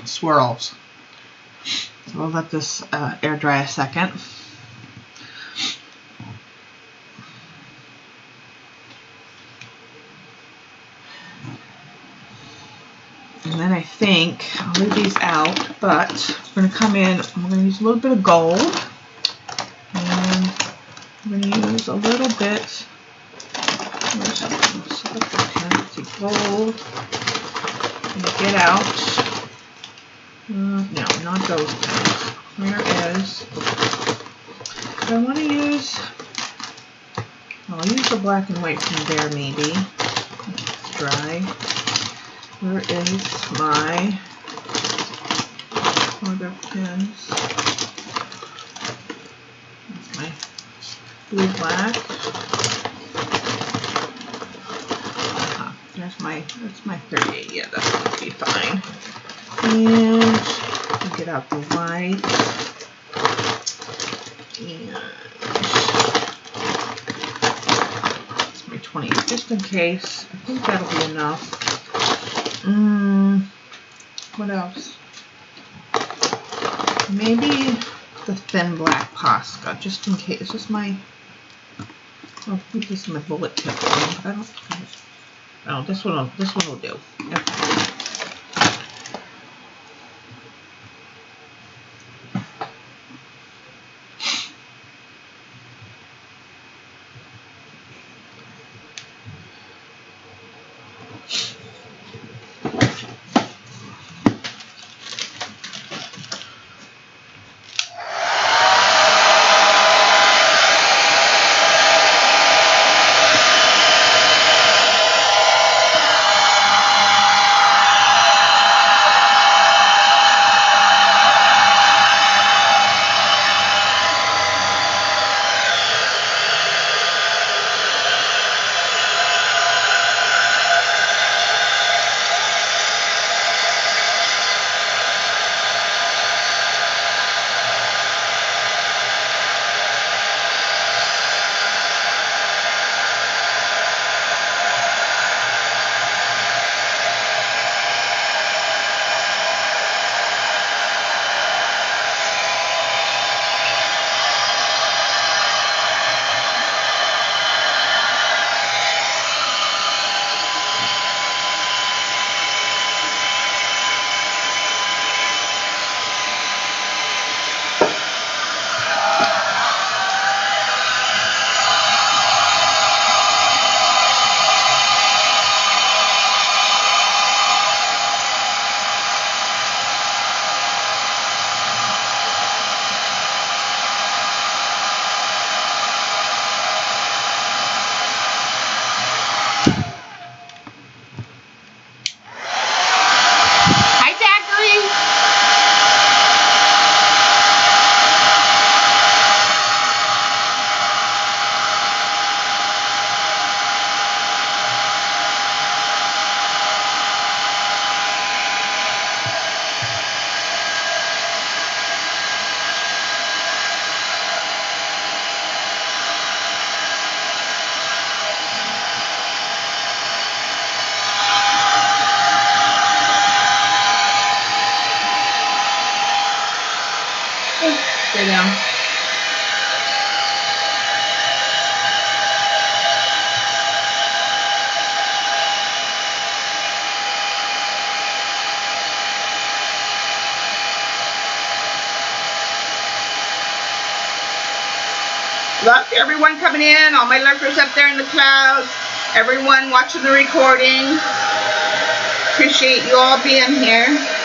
swirls. So we'll let this air dry a second. And then I think I'll leave these out, but we're going to come in, I'm going to use a little bit of gold. And I'm going to use a little bit, gold. And get out, no, not those pens. Where is, I want to use, I'll use the black and white from there maybe. It's dry. Where is my other pens? That's my blue black. That's my 38. Yeah, that's going to be fine. And I'll get out the white. And it's my 20, just in case. I think that'll be enough. What else? Maybe the thin black Posca, just in case. It's just my, oh, this is my bullet tip one, but I don't, oh, this one will do. Okay. Stay down. Love to everyone coming in, all my lurkers up there in the clouds, everyone watching the recording. Appreciate you all being here.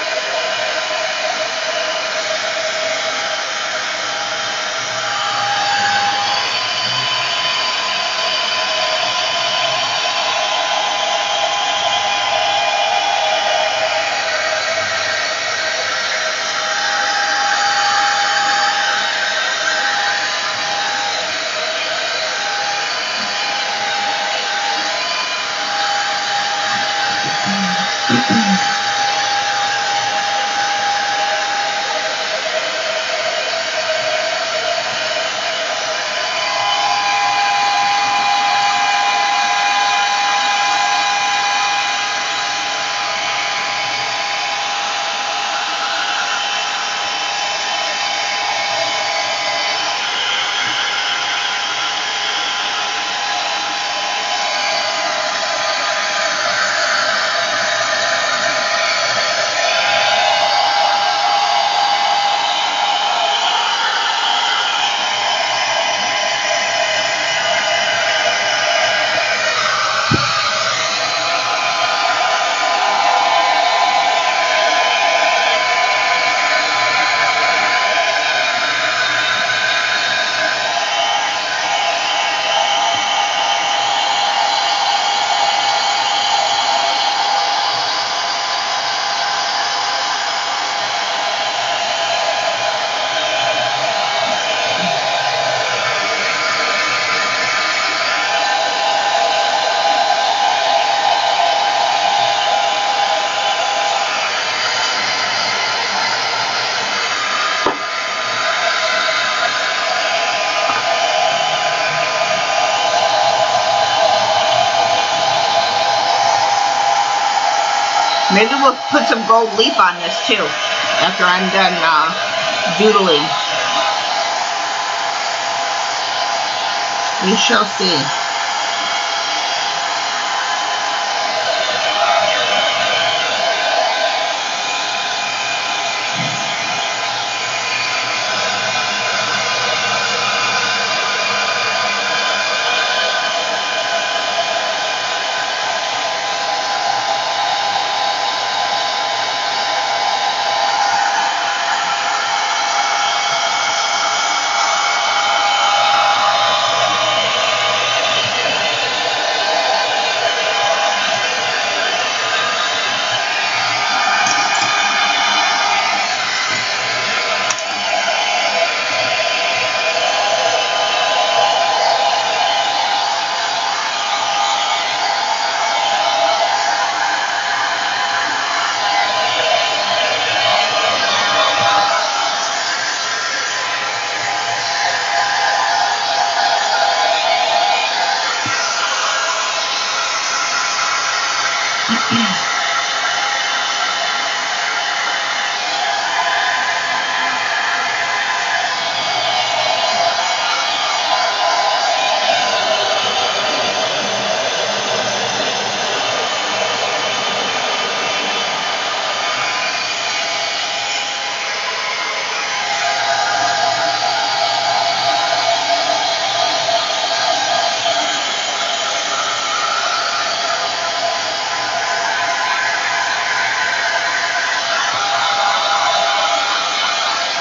Maybe we'll put some gold leaf on this too after I'm done doodling. We shall see.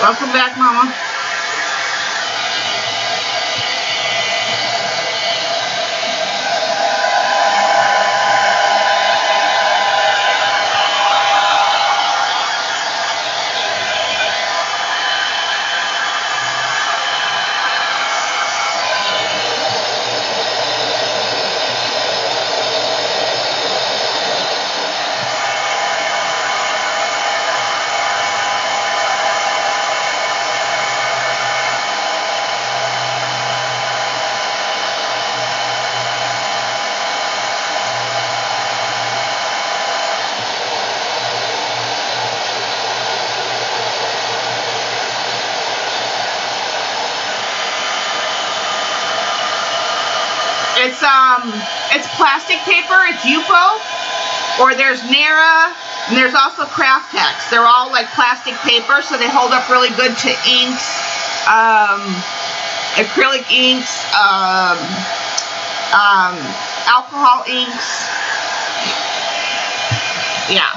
Welcome back, Mama. It's plastic paper, it's YUPO, or there's Nara, and there's also Craftex. They're all like plastic paper, so they hold up really good to inks, acrylic inks, alcohol inks. Yeah.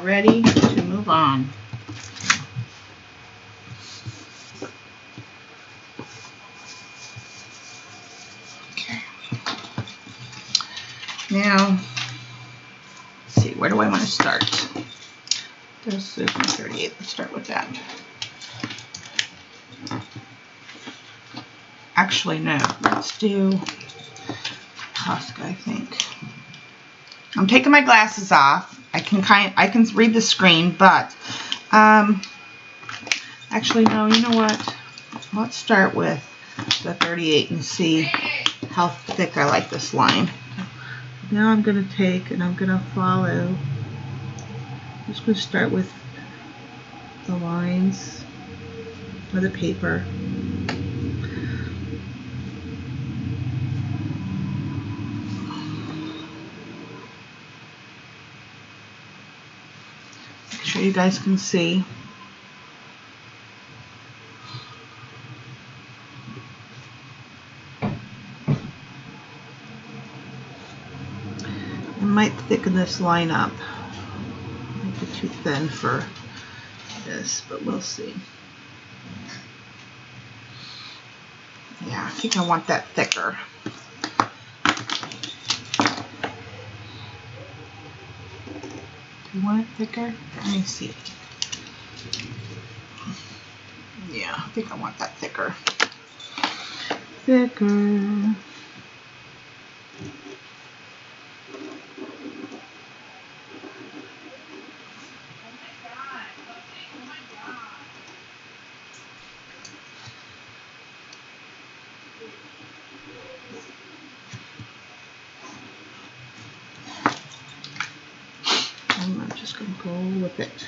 Ready to move on. Okay. Now, let's see, where do I want to start? This is my 38. Let's start with that. Actually, no. Let's do Tosca, I think. I'm taking my glasses off. I can read the screen, but actually, no. You know what? Let's start with the 38 and see how thick I like this line. Now I'm going to take and I'm going to follow. I'm just going to start with the lines of the paper. Make sure you guys can see. I might thicken this line up. Might be too thin for this, but we'll see. Yeah, I think I want that thicker. Do you want it thicker? Let me see. Yeah, I think I want that thicker. Thicker. I'm just going to go with it.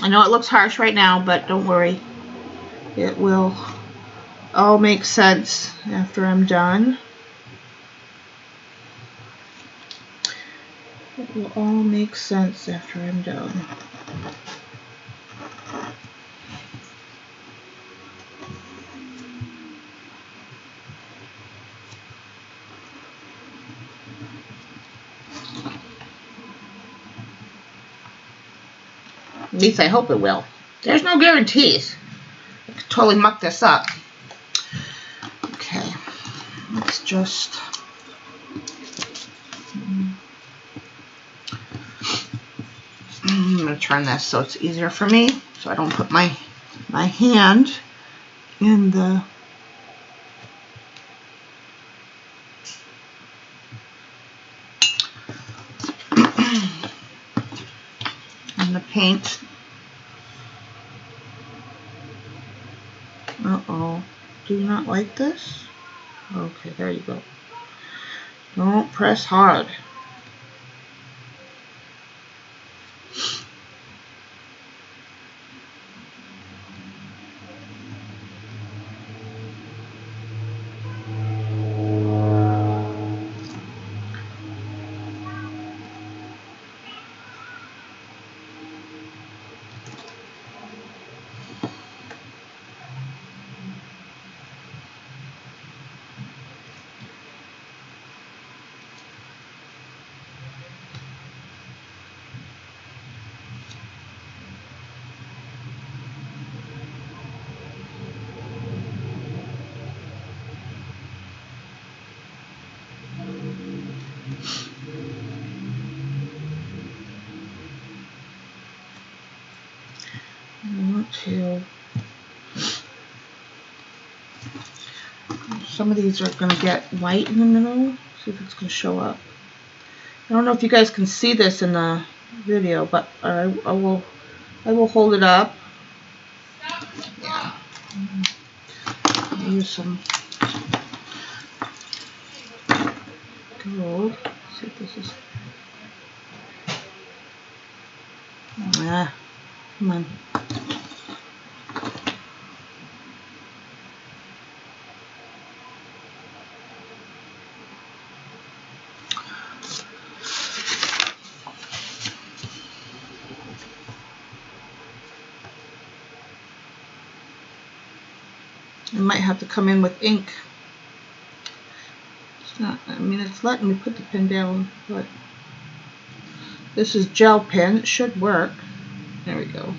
I know it looks harsh right now, but don't worry. It will all make sense after I'm done. It will all make sense after I'm done. At least I hope it will. There's no guarantees. I could totally muck this up. Okay, let's just... I'm going to turn this so it's easier for me, so I don't put my hand in the... in the paint. Uh-oh. Do you not like this? Okay, there you go. Don't press hard. Some of these are going to get white in the middle. See if it's going to show up. I don't know if you guys can see this in the video, but I will hold it up. Yeah. I'll use some gold. Let's see if this is. Come on. I might have to come in with ink. It's not, I mean, it's letting me put the pen down, but this is gel pen. It should work. There we go.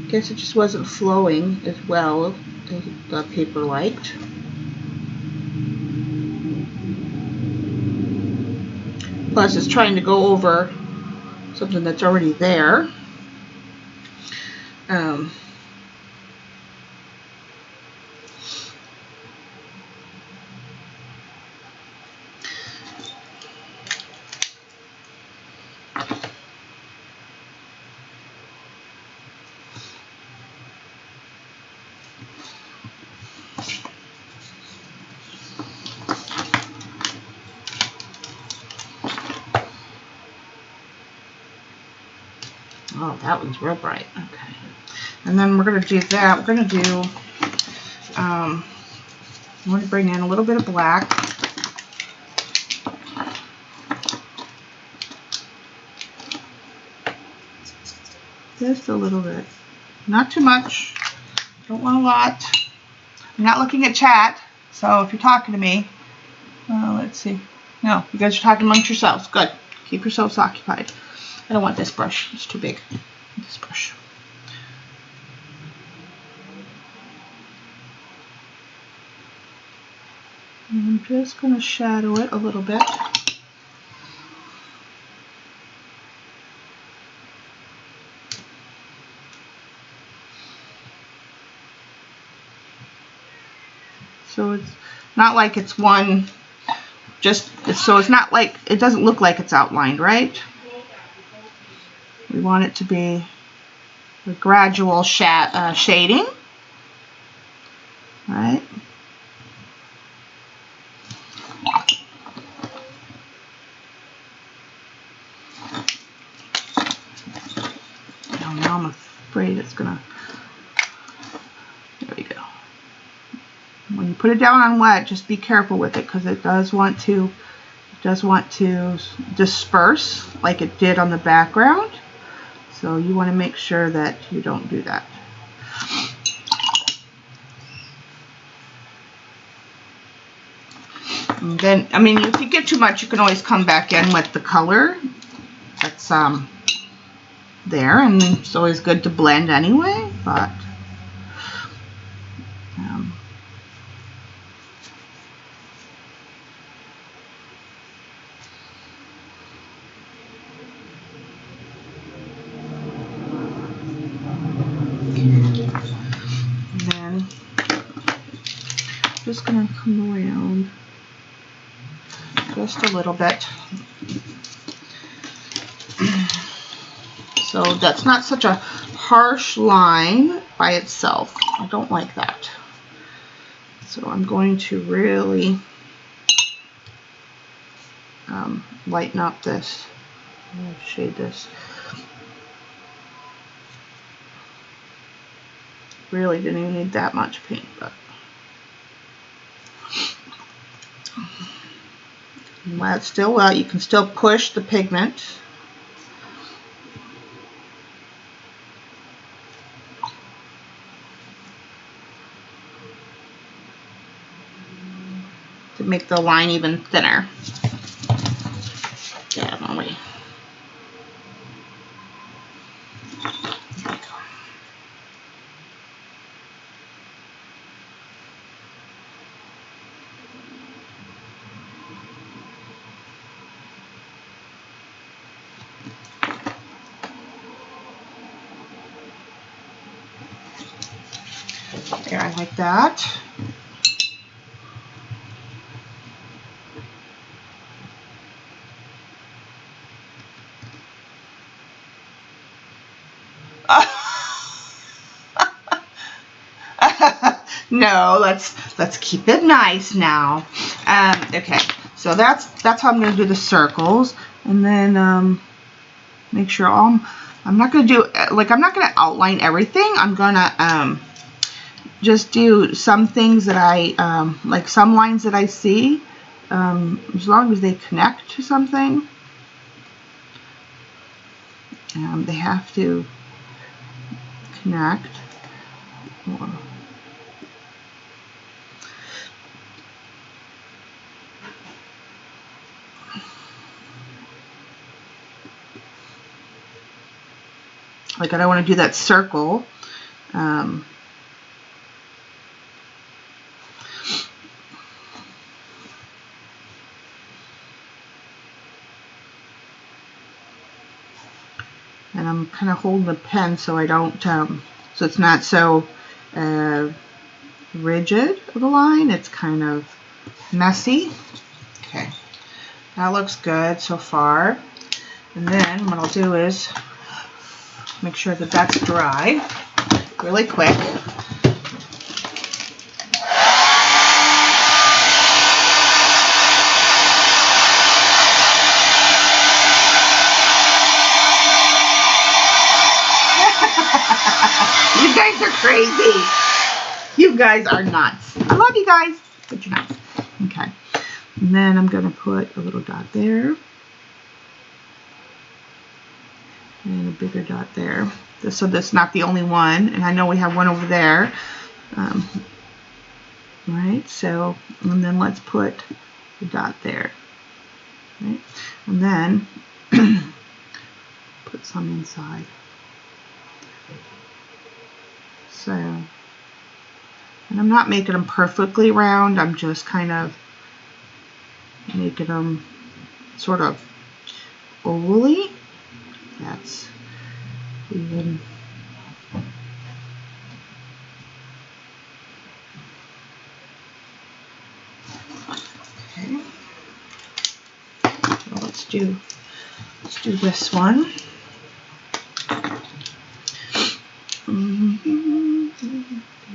Guess it just wasn't flowing as well as the paper liked. Plus, it's trying to go over something that's already there. Oh, that one's real bright. Okay. And then we're going to do that. We're going to do, I'm going to bring in a little bit of black. Just a little bit. Not too much. Don't want a lot. I'm not looking at chat, so if you're talking to me, let's see. No, you guys are talking amongst yourselves. Good. Keep yourselves occupied. I don't want this brush. It's too big. This brush. And I'm just going to shadow it a little bit. So it's not like it's one, so it's not like, it doesn't look like it's outlined, right? We want it to be a gradual shading, right? Now I'm afraid it's gonna, there we go. When you put it down on wet, just be careful with it because it does want to disperse like it did on the background. So you want to make sure that you don't do that. And then, I mean, if you get too much, you can always come back in with the color that's there, and it's always good to blend anyway, but then just gonna come around just a little bit. So that's not such a harsh line by itself. I don't like that. So I'm going to really lighten up this. I'm going to shade this. Really didn't even need that much paint, but while it's still wet, you can still push the pigment. To make the line even thinner. Get out of my way. There we go. There, I like that. No, let's keep it nice now. Okay, so that's how I'm going to do the circles, and then make sure I'm not going to do, like, I'm not going to outline everything. I'm going to just do some things that I like, some lines that I see, as long as they connect to something. They have to connect. Like, I don't want to do that circle. and I'm kind of holding the pen so I don't, so it's not so rigid of a line. It's kind of messy. Okay, that looks good so far. And then what I'll do is make sure that that's dry really quick. You guys are crazy. You guys are nuts. I love you guys, but you're nuts. Okay. And then I'm going to put a little dot there. And a bigger dot there. So that's not the only one. And I know we have one over there. Right, so, and then let's put the dot there. Right, and then put some inside. So, and I'm not making them perfectly round, I'm just kind of making them sort of ovally. That's even. Okay. So let's do this one. A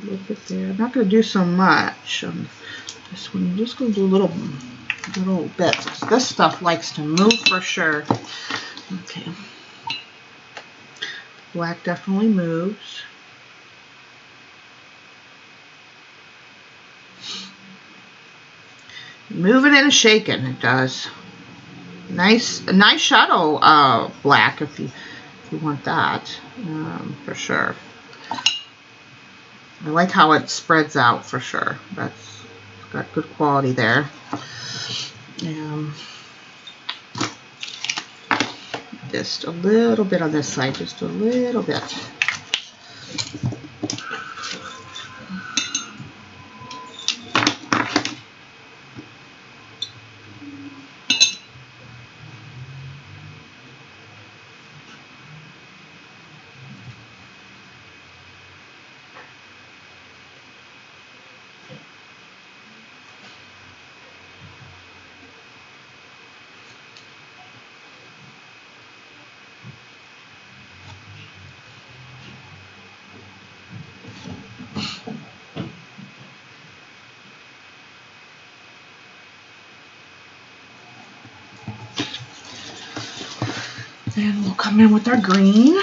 little bit there. I'm not going to do so much on this one. I'm just going to do a little bit. This stuff likes to move for sure. Okay. Black definitely moves. Moving and shaking, it does. A nice shadow black if you want that, for sure. I like how it spreads out for sure. That's got good quality there. Just a little bit on this side, just a little bit. And we'll come in with our green.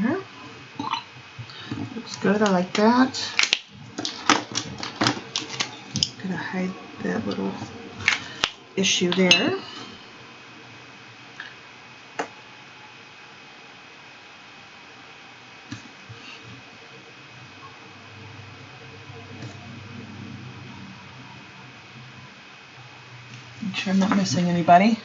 There. Looks good, I like that. Gonna hide that little issue there. Make sure I'm not missing anybody.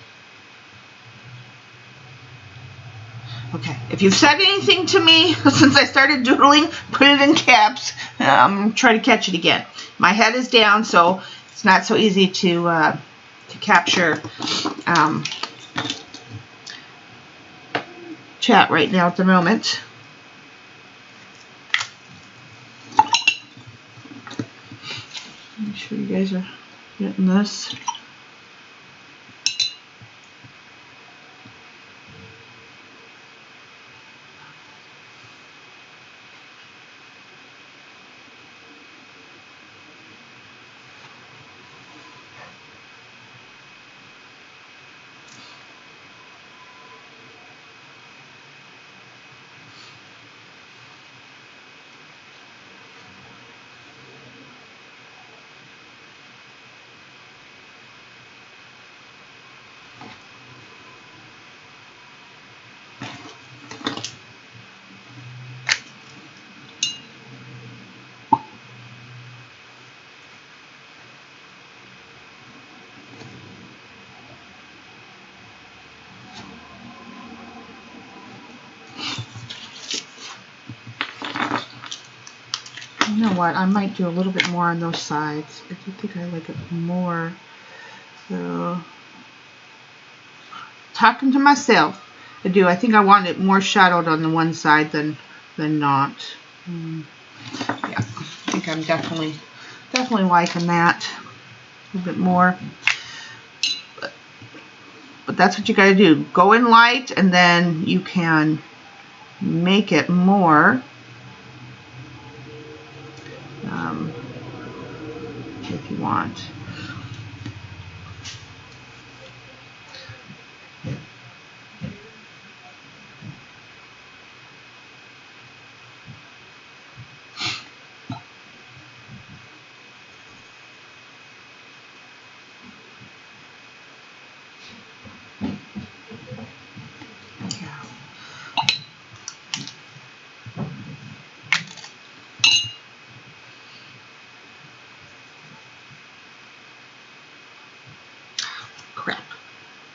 Okay, if you've said anything to me since I started doodling, put it in caps. Try to catch it again. My head is down, so it's not so easy to capture chat right now at the moment. Make sure you guys are getting this. know what, I might do a little bit more on those sides. I do think I like it more. So, talking to myself, I do. I think I want it more shadowed on the one side than not. Yeah, I think I'm definitely liking that a little bit more. But that's what you got to do. Go in light, and then you can make it more. If you want.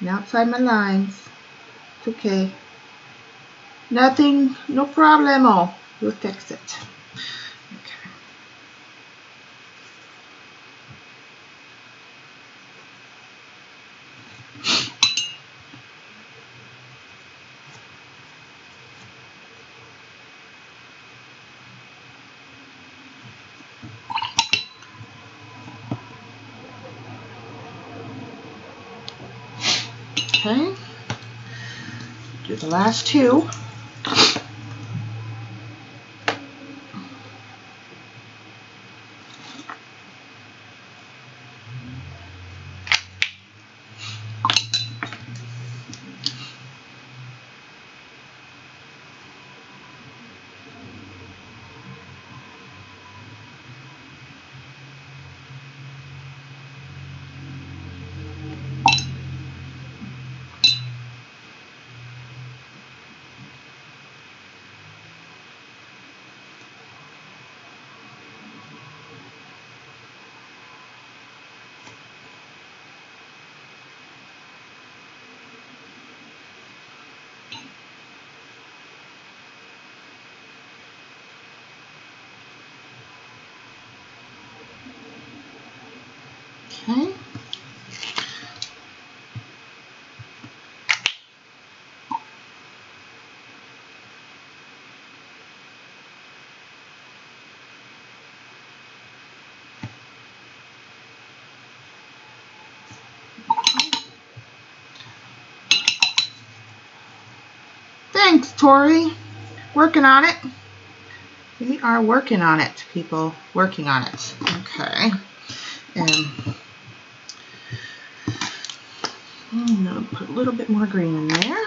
Outside my lines. It's okay. Nothing, no problemo. We'll fix it. Okay, do the last two. Okay. Thanks, Tori. Working on it. We are working on it, people. Working on it. Okay. I'm going to put a little bit more green in there.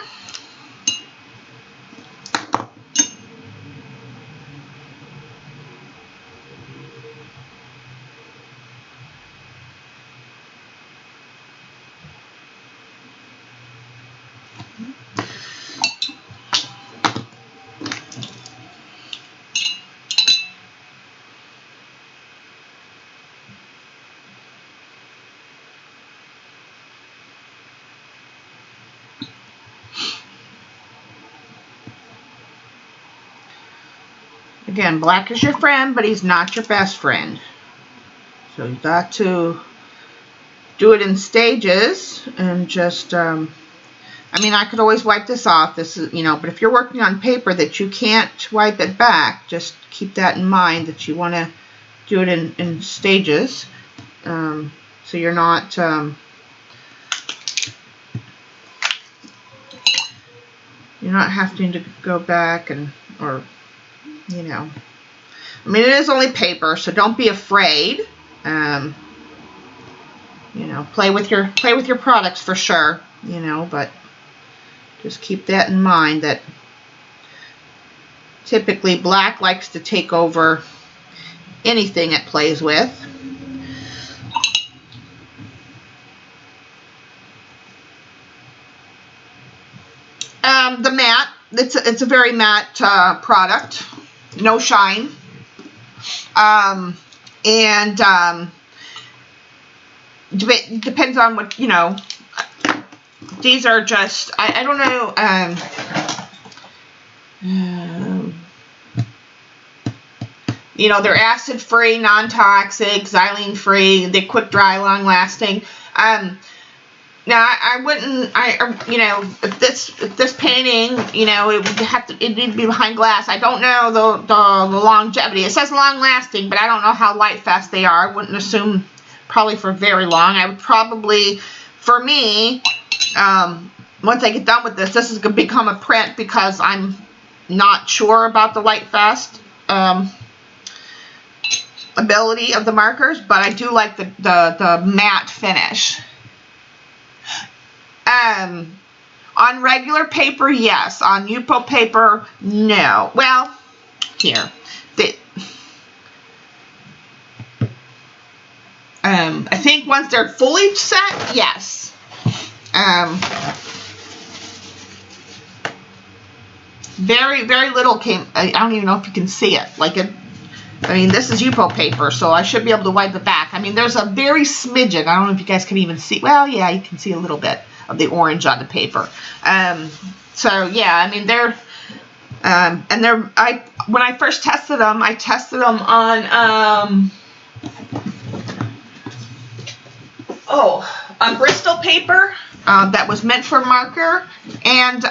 Again, black is your friend, but he's not your best friend. So you got to do it in stages and just, I mean, I could always wipe this off. This is, you know, but if you're working on paper that you can't wipe it back, just keep that in mind that you want to do it in stages. So you're not, having to go back and, or, you know, I mean, it is only paper, so don't be afraid. You know, play with your products for sure, you know, but just keep that in mind that typically black likes to take over anything it plays with. The matte, it's a very matte product, no shine, and depends on what, you know. These are just, I don't know, You know, they're acid-free, non-toxic, xylene-free, they're quick dry, long-lasting. Now, I wouldn't, you know, if this painting, you know, it need to be behind glass. I don't know the longevity. It says long-lasting, but I don't know how light fast they are. I wouldn't assume probably for very long. I would probably, for me, once I get done with this is going to become a print because I'm not sure about the light fast ability of the markers, but I do like the matte finish. On regular paper, yes. On YUPO paper, no. Well, here. I think once they're fully set, yes. Very, very little came. I don't even know if you can see it. Like it. I mean, this is YUPO paper, so I should be able to wipe it back. I mean, there's a very smidgen. I don't know if you guys can even see. Well, yeah, you can see a little bit of the orange on the paper. So yeah, I mean, they're and they're. When I first tested them, I tested them on on Bristol paper that was meant for marker and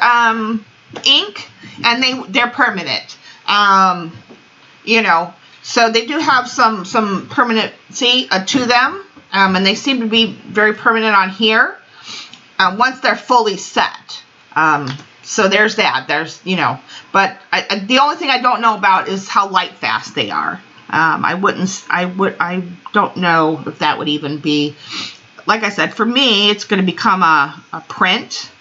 ink, and they're permanent. You know, so they do have some permanency to them, and they seem to be very permanent on here once they're fully set. So there's that. There's, you know, but the only thing I don't know about is how light fast they are. I don't know if that would even be, like I said, for me, it's going to become a print.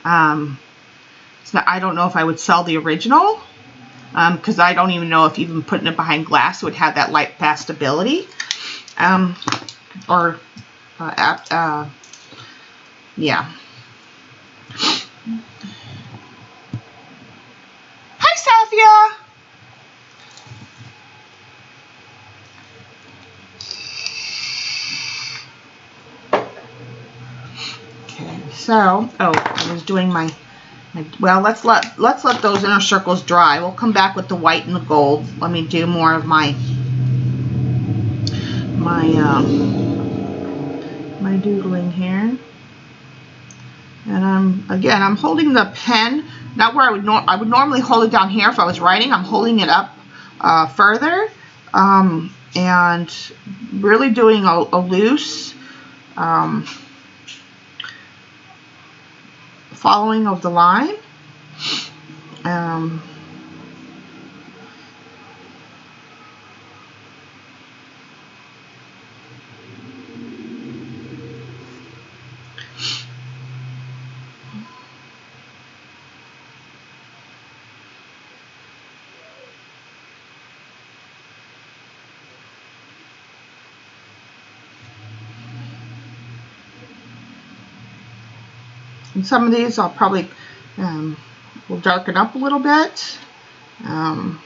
It's not, I don't know if I would sell the original, because I don't even know if even putting it behind glass would have that light fast ability. Yeah. Hi, Sophia. Okay, so I was doing my well, let's let those inner circles dry. We'll come back with the white and the gold. Let me do more of my doodling here. And I'm holding the pen not where I would normally hold it down here if I was writing. I'm holding it up further and really doing a loose following of the line. And some of these I'll probably will darken up a little bit. I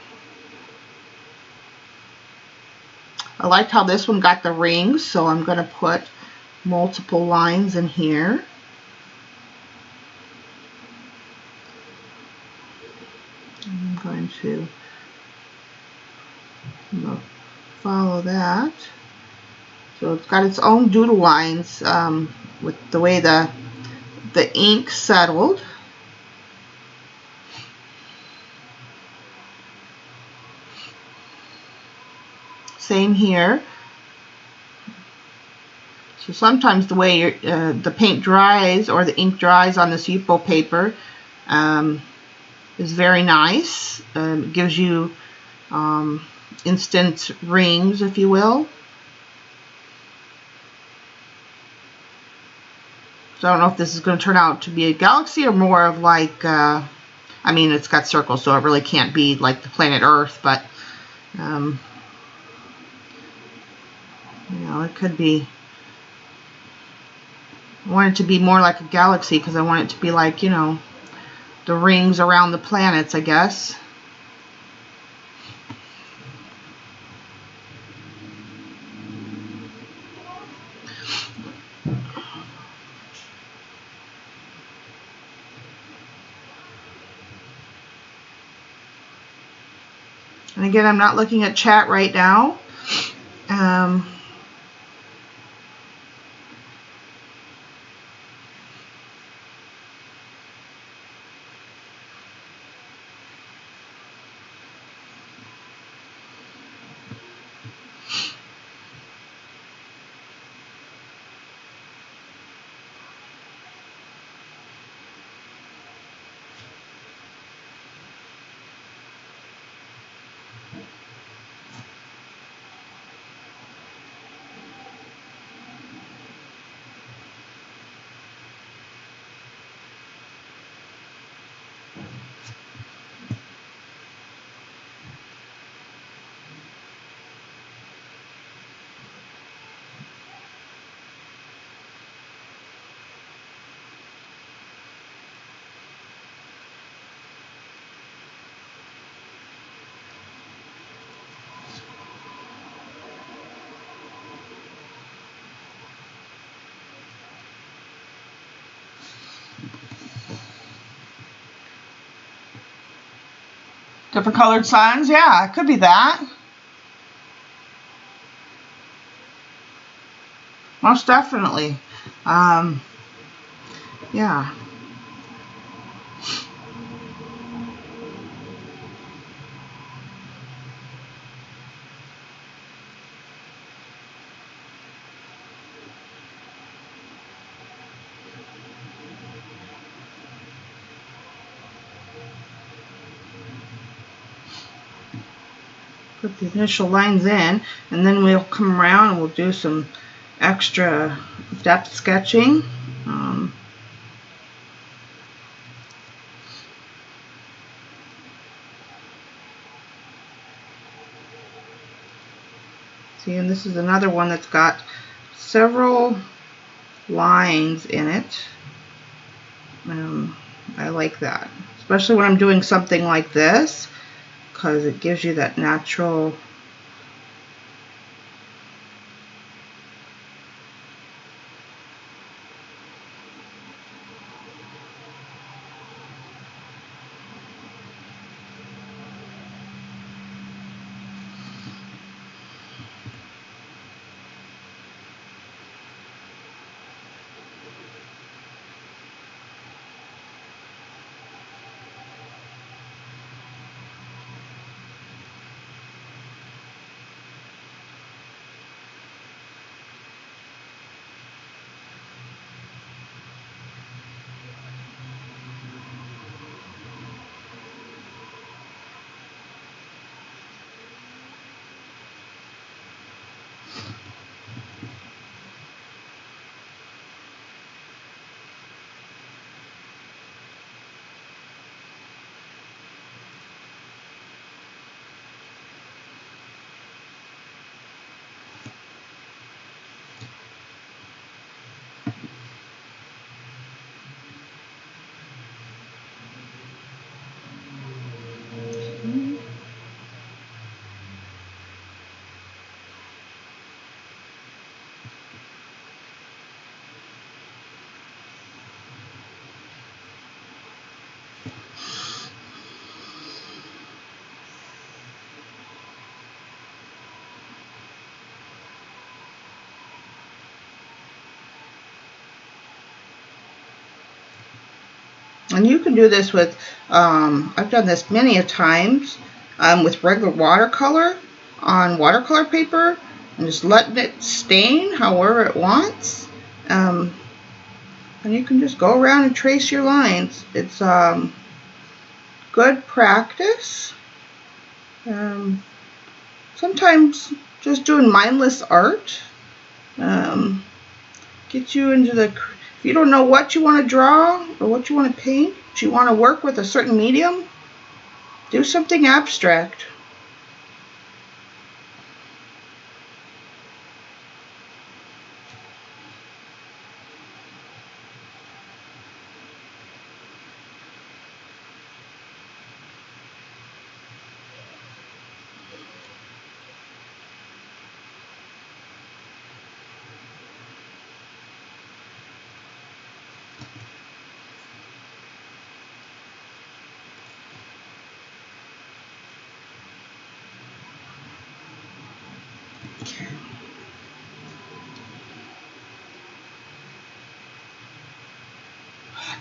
liked how this one got the rings, so I'm going to put multiple lines in here. I'm going to follow that. So it's got its own doodle lines with the way the ink settled. Same here. So sometimes the way the paint dries or the ink dries on this YUPO paper is very nice. It gives you instant rings, if you will. So I don't know if this is going to turn out to be a galaxy or more of like, I mean, it's got circles, so it really can't be like the planet Earth, but, you know, it could be. I want it to be more like a galaxy because I want it to be like, you know, the rings around the planets, I guess. And again, I'm not looking at chat right now. Different colored suns, yeah, it could be that. Most definitely. Yeah. Put the initial lines in, and then we'll come around and we'll do some extra depth sketching. See, and this is another one that's got several lines in it. I like that, especially when I'm doing something like this, because it gives you that natural And you can do this with, I've done this many a times, with regular watercolor on watercolor paper and just letting it stain however it wants. And you can just go around and trace your lines. It's good practice. Sometimes just doing mindless art gets you into the... If you don't know what you want to draw or what you want to paint, but you want to work with a certain medium, do something abstract.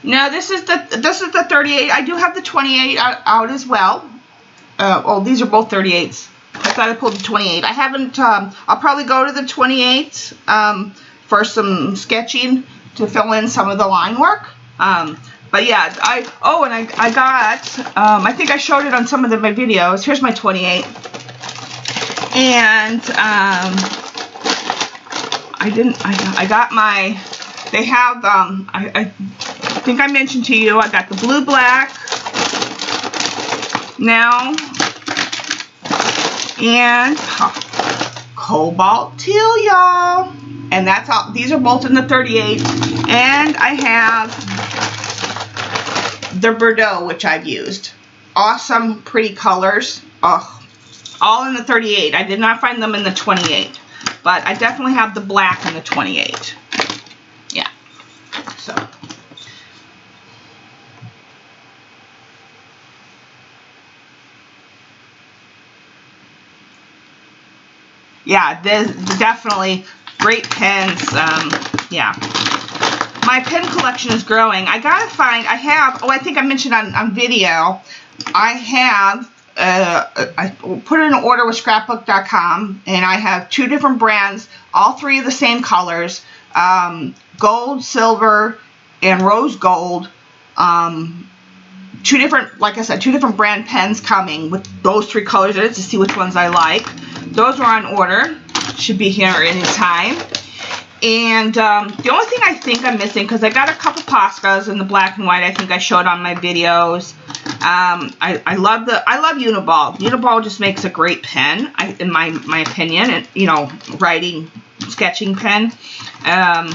No, this is the 38. I do have the 28 out as well. Oh, these are both 38s. I thought I pulled the 28. I haven't. I'll probably go to the 28 for some sketching to fill in some of the line work. But yeah, I got. I think I showed it on some of my videos. Here's my 28, and I got my. They have. I think I mentioned to you. I got the blue black now, and cobalt teal, y'all. And that's all. These are both in the 38, and I have the Bordeaux, which I've used. Awesome, pretty colors. Oh, all in the 38. I did not find them in the 28, but I definitely have the black in the 28. Yeah. So. Yeah, there's definitely great pens. Yeah. My pen collection is growing. I gotta find, I have, I think I mentioned on video, I have, I put in an order with scrapbook.com, and I have 2 different brands, all 3 of the same colors, gold, silver, and rose gold. 2 different, like I said, 2 different brand pens coming with those 3 colors in it to see which ones I like. Those are on order. Should be here anytime. And the only thing I think I'm missing, because I got a couple Poscas in the black and white, I think I showed on my videos. I love Uniball. Uniball just makes a great pen, in my opinion, and writing, sketching pen. And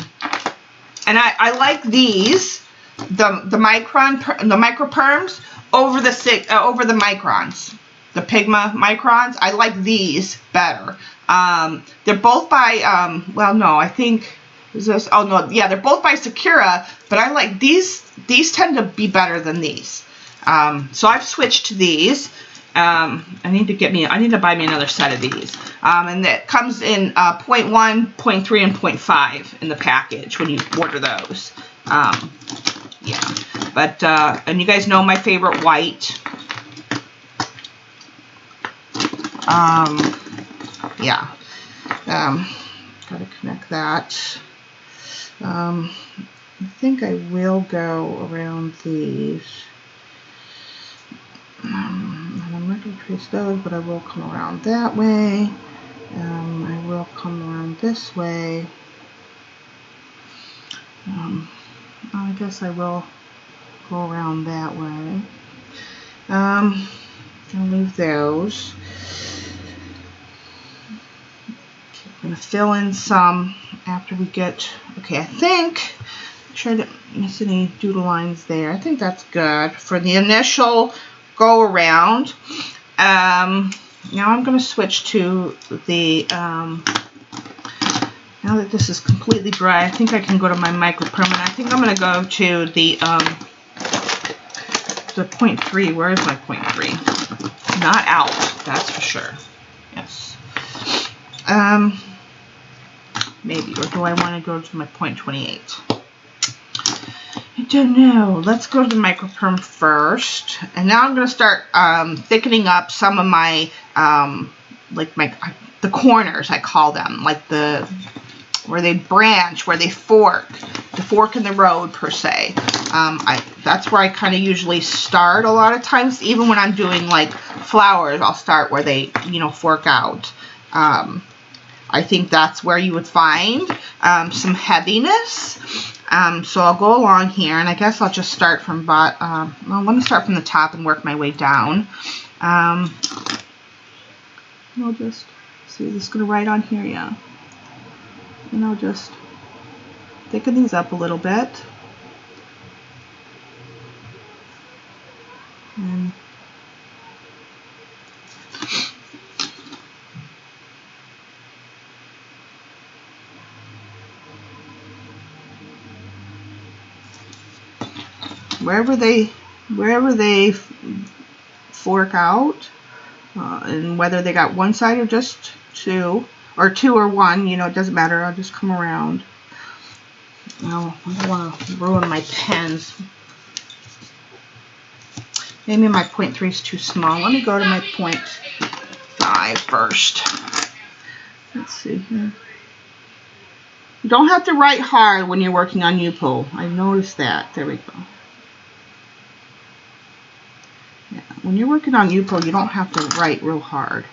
I like these, the micro perms over the microns. The Pigma microns, I like these better. They're both by, well, no, I think, is this, oh no, yeah, they're both by Sakura, but I like these tend to be better than these. So I've switched to these. I need to buy me another set of these. And that comes in 0.1, 0.3, and 0.5 in the package when you order those. Yeah, but, and you guys know my favorite white. Yeah, gotta connect that. I think I will go around these. I'm not going to trace those, but I will come around that way. I will come around this way. I guess I will go around that way. Gonna leave those. I'm going to fill in some after we get, okay, I think, make sure I didn't miss any doodle lines there. I think that's good for the initial go around. Now I'm going to switch to the, now that this is completely dry, I think I can go to my micro permanent. I think I'm going to go to the 0.3. Where is my 0.3? Not out, that's for sure. Yes. Maybe, or do I want to go to my 0.28? I don't know. Let's go to the micro perm first, and now I'm going to start thickening up some of my the corners, I call them, like where they branch, where they fork, the fork in the road per se. That's where I kind of usually start a lot of times. Even when I'm doing like flowers, I'll start where they fork out. I think that's where you would find some heaviness. So I'll go along here, and I guess I'll just start from well, let me start from the top and work my way down. I'll just see, this is going to write on here, yeah. And I'll just thicken these up a little bit. And wherever they fork out, and whether they got one side or just two, or two or one, it doesn't matter. I'll just come around. No, I don't want to ruin my pens. Maybe my 0.3 is too small. Let me go to my 0.5 first. Let's see here. You don't have to write hard when you're working on YUPO. I noticed that. There we go. Yeah, when you're working on YUPO, you don't have to write real hard.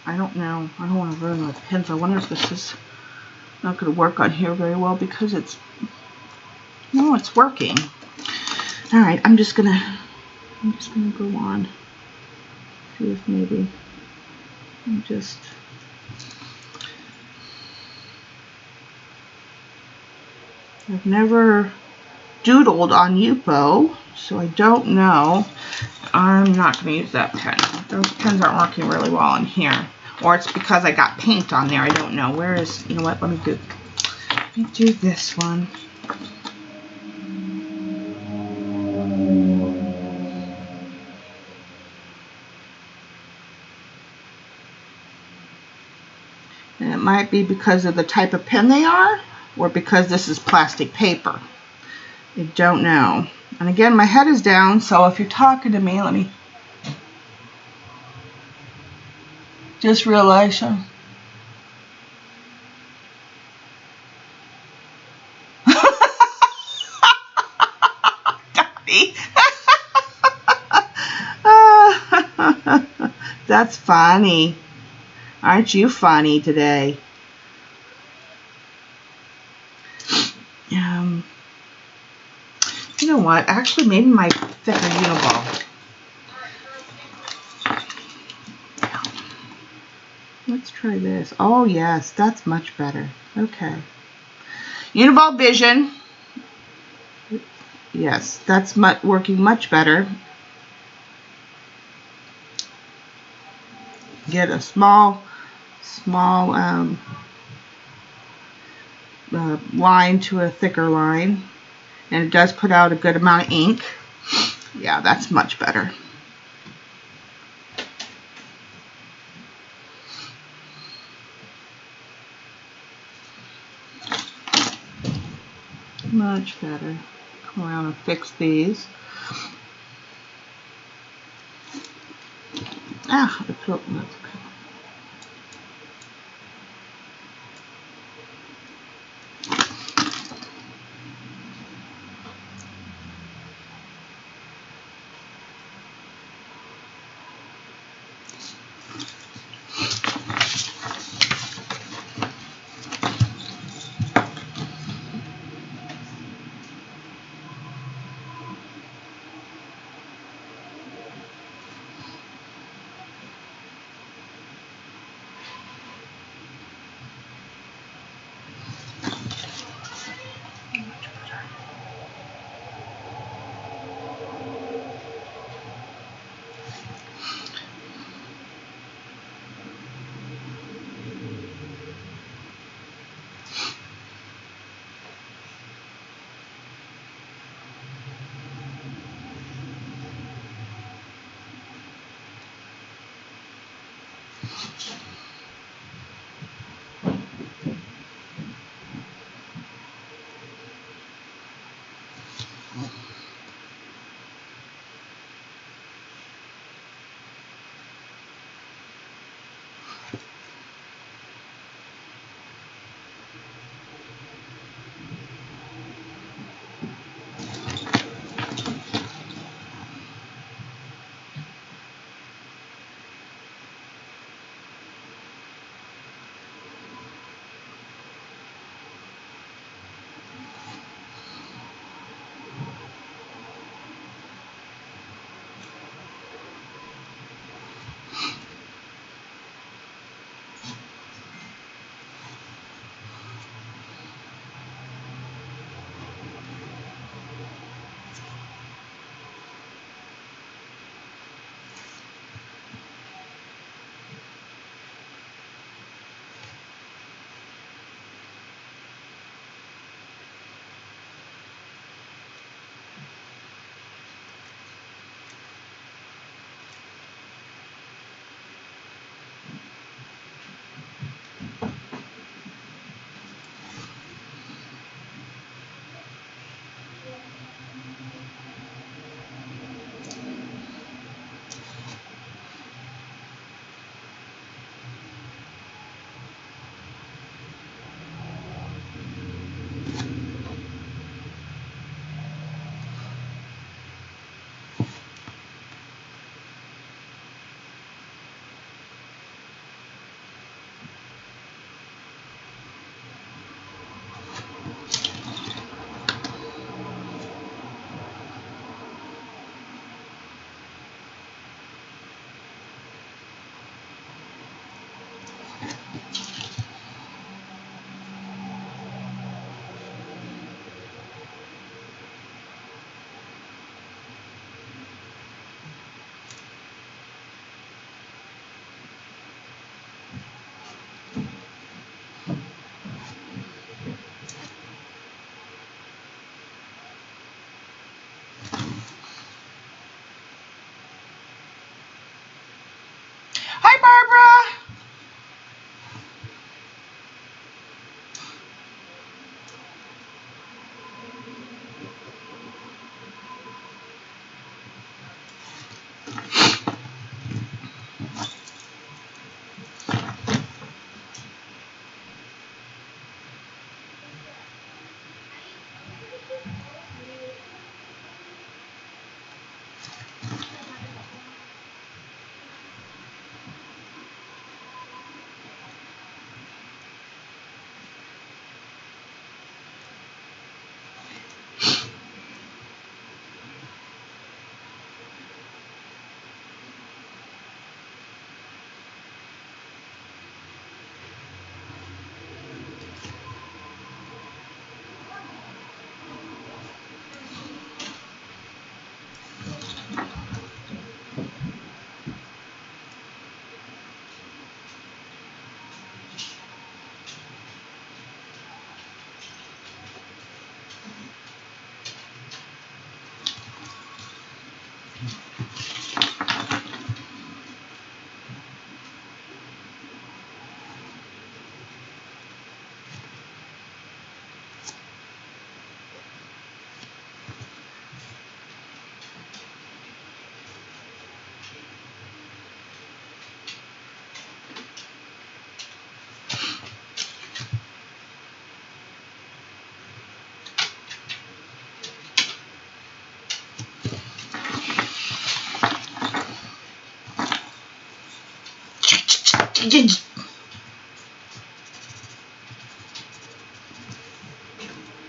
I don't know. I don't want to ruin my pens. I wonder if this is not going to work on here very well because it's... No, it's working. All right, I'm just gonna go on. See if maybe I'm just... I've never doodled on YUPO, so I don't know. I'm not going to use that pen. Those pens aren't working really well in here. Or it's because I got paint on there. I don't know. Where is... You know what? Let me do this one. And it might be because of the type of pen they are, or because this is plastic paper. I don't know. And again, my head is down, so if you're talking to me, let me just realize Daddy. That's funny. Aren't you funny today? You know what? Actually, maybe my thicker Uniball. Let's try this. Oh, yes. That's much better. Okay. Uniball Vision. Yes, that's working much better. Get a small line to a thicker line, and it does put out a good amount of ink. Yeah, that's much better. Much better. Come around and fix these. Ah, I put that's okay.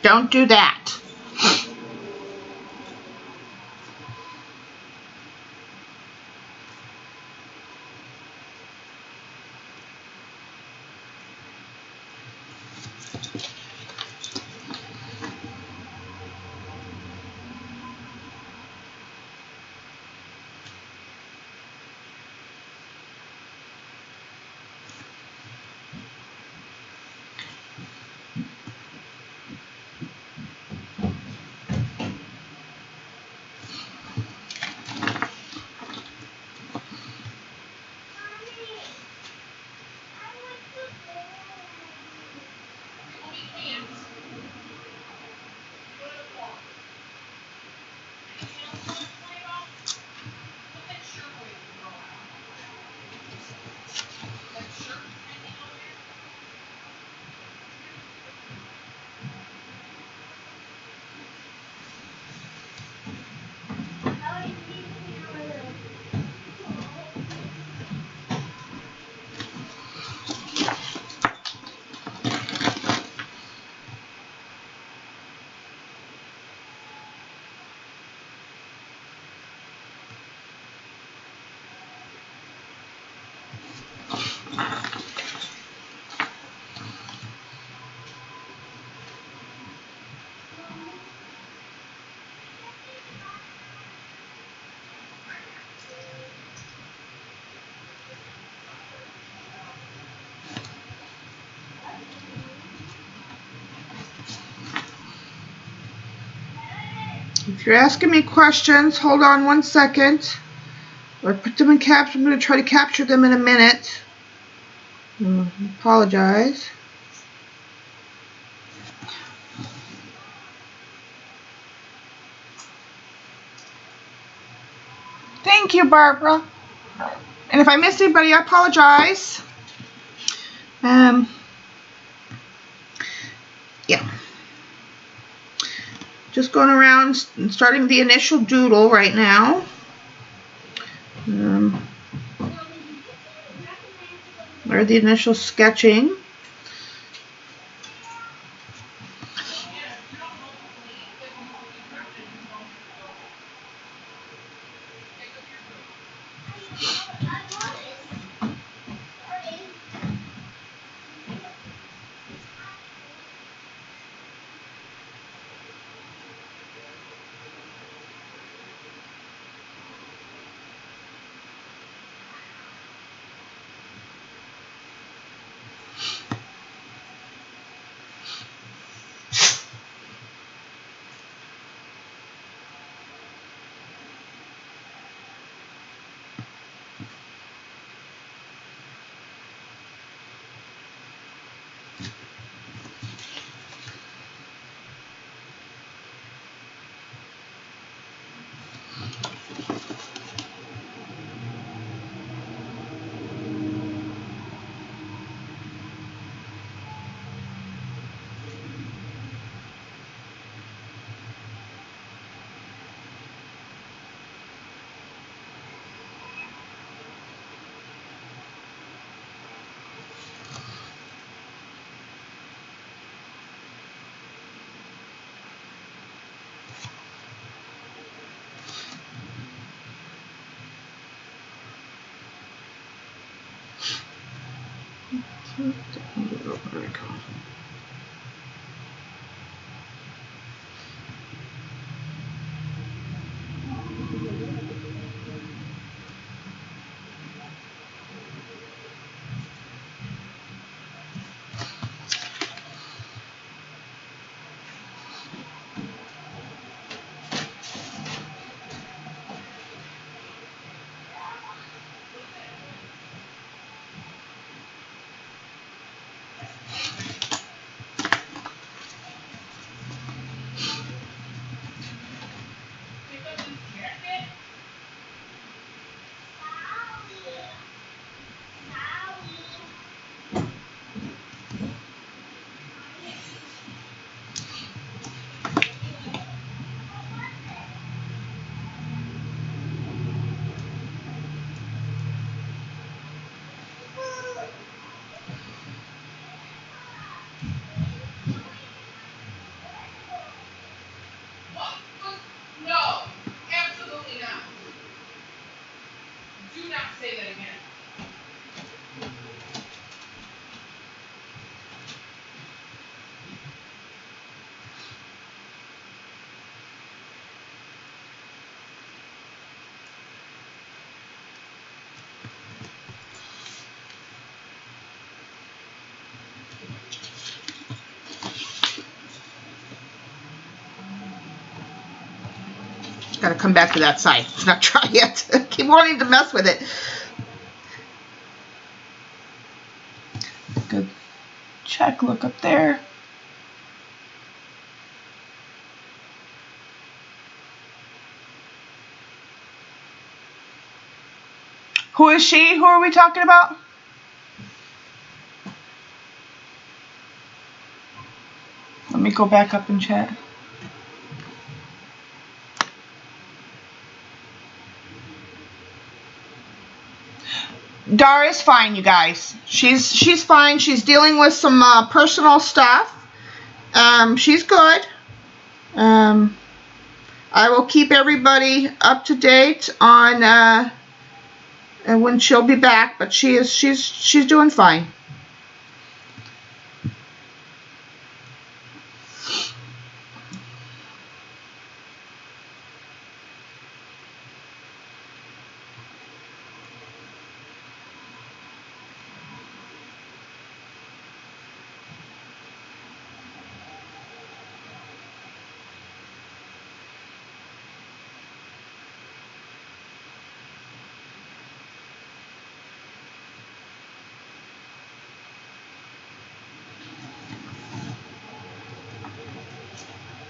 Don't do that. If you're asking me questions, hold on 1 second. Or put them in caps. I'm going to try to capture them in a minute. Apologize. Thank you, Barbara. And if I missed anybody, I apologize. Yeah. Just going around and starting the initial doodle right now. Or the initial sketching. There we go. Got to come back to that side. It's not dry yet. I keep wanting to mess with it. Good check look up there. Who is she? Who are we talking about? Let me go back up and chat. Dara's fine, you guys. She's fine. She's dealing with some personal stuff. She's good. I will keep everybody up to date on when she'll be back, but she's doing fine.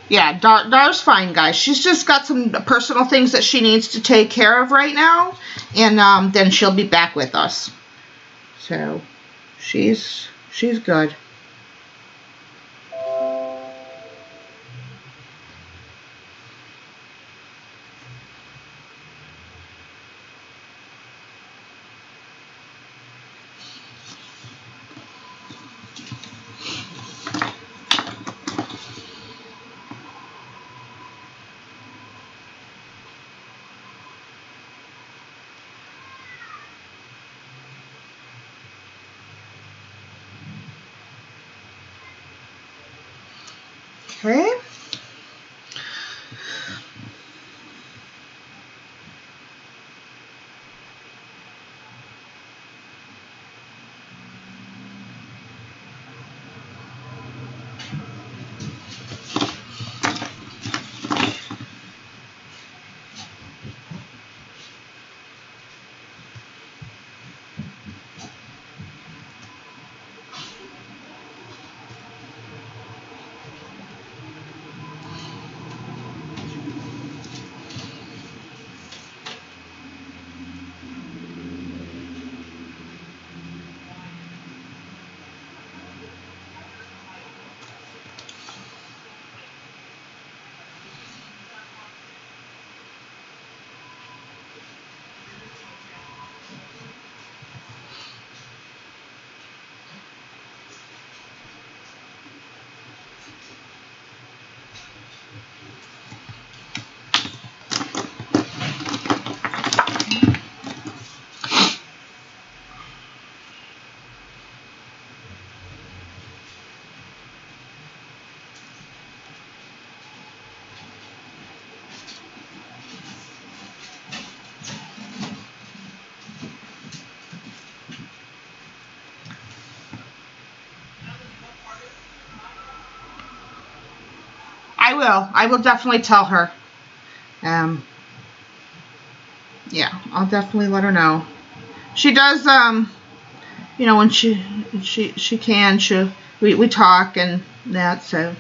Yeah, Dar's fine, guys. She's just got some personal things that she needs to take care of right now, and then she'll be back with us. So, she's good. Okay. I will definitely tell her. Yeah, I'll definitely let her know. She does, you know, when she can, we talk and that, so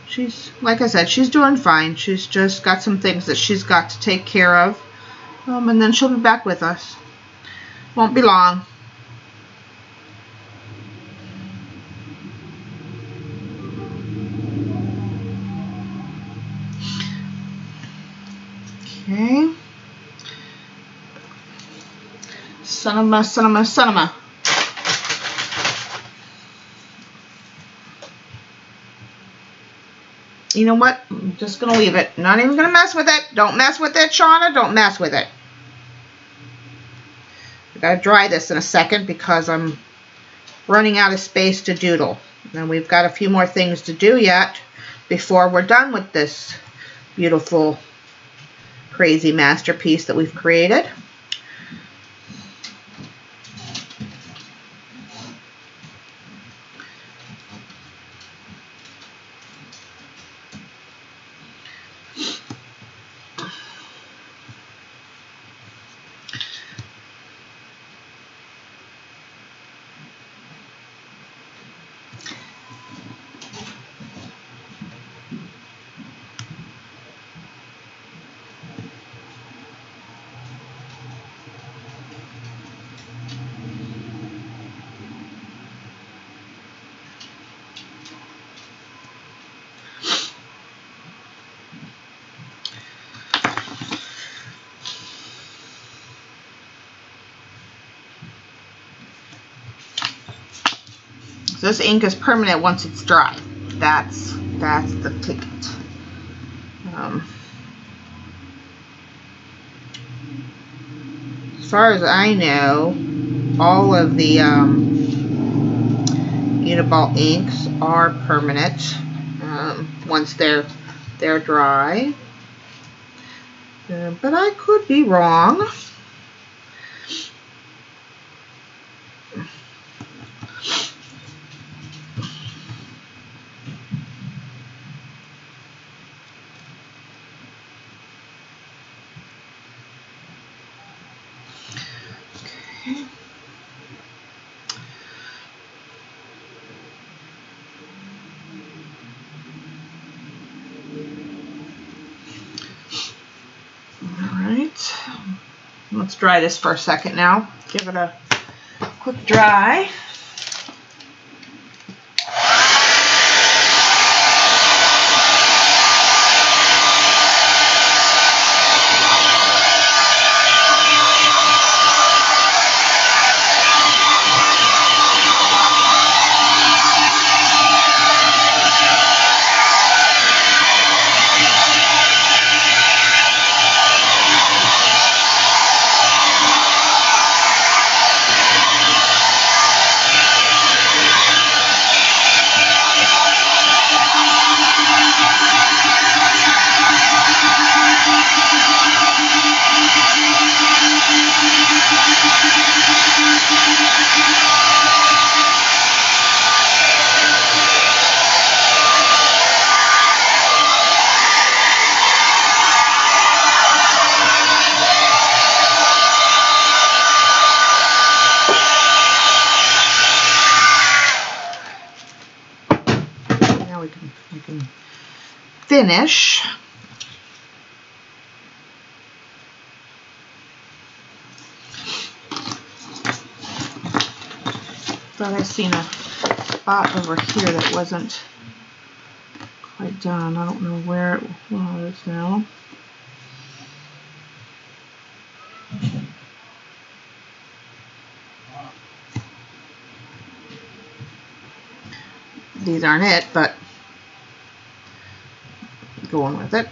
she's, like I said, she's doing fine. She's just got some things that she's got to take care of, and then she'll be back with us. Won't be long. Okay. Cinema. You know what? I'm just going to leave it. Not even going to mess with it. Don't mess with it, Shauna. Don't mess with it. I got to dry this in a second because I'm running out of space to doodle. And we've got a few more things to do yet before we're done with this beautiful, crazy masterpiece that we've created. So this ink is permanent once it's dry. That's the ticket. As far as I know, all of the Uniball inks are permanent once they're dry. But I could be wrong. Let's dry this for a second now. Give it a quick dry. We can finish. Thought I seen a spot over here that wasn't quite done. I don't know where it was now. These aren't it, but going with it.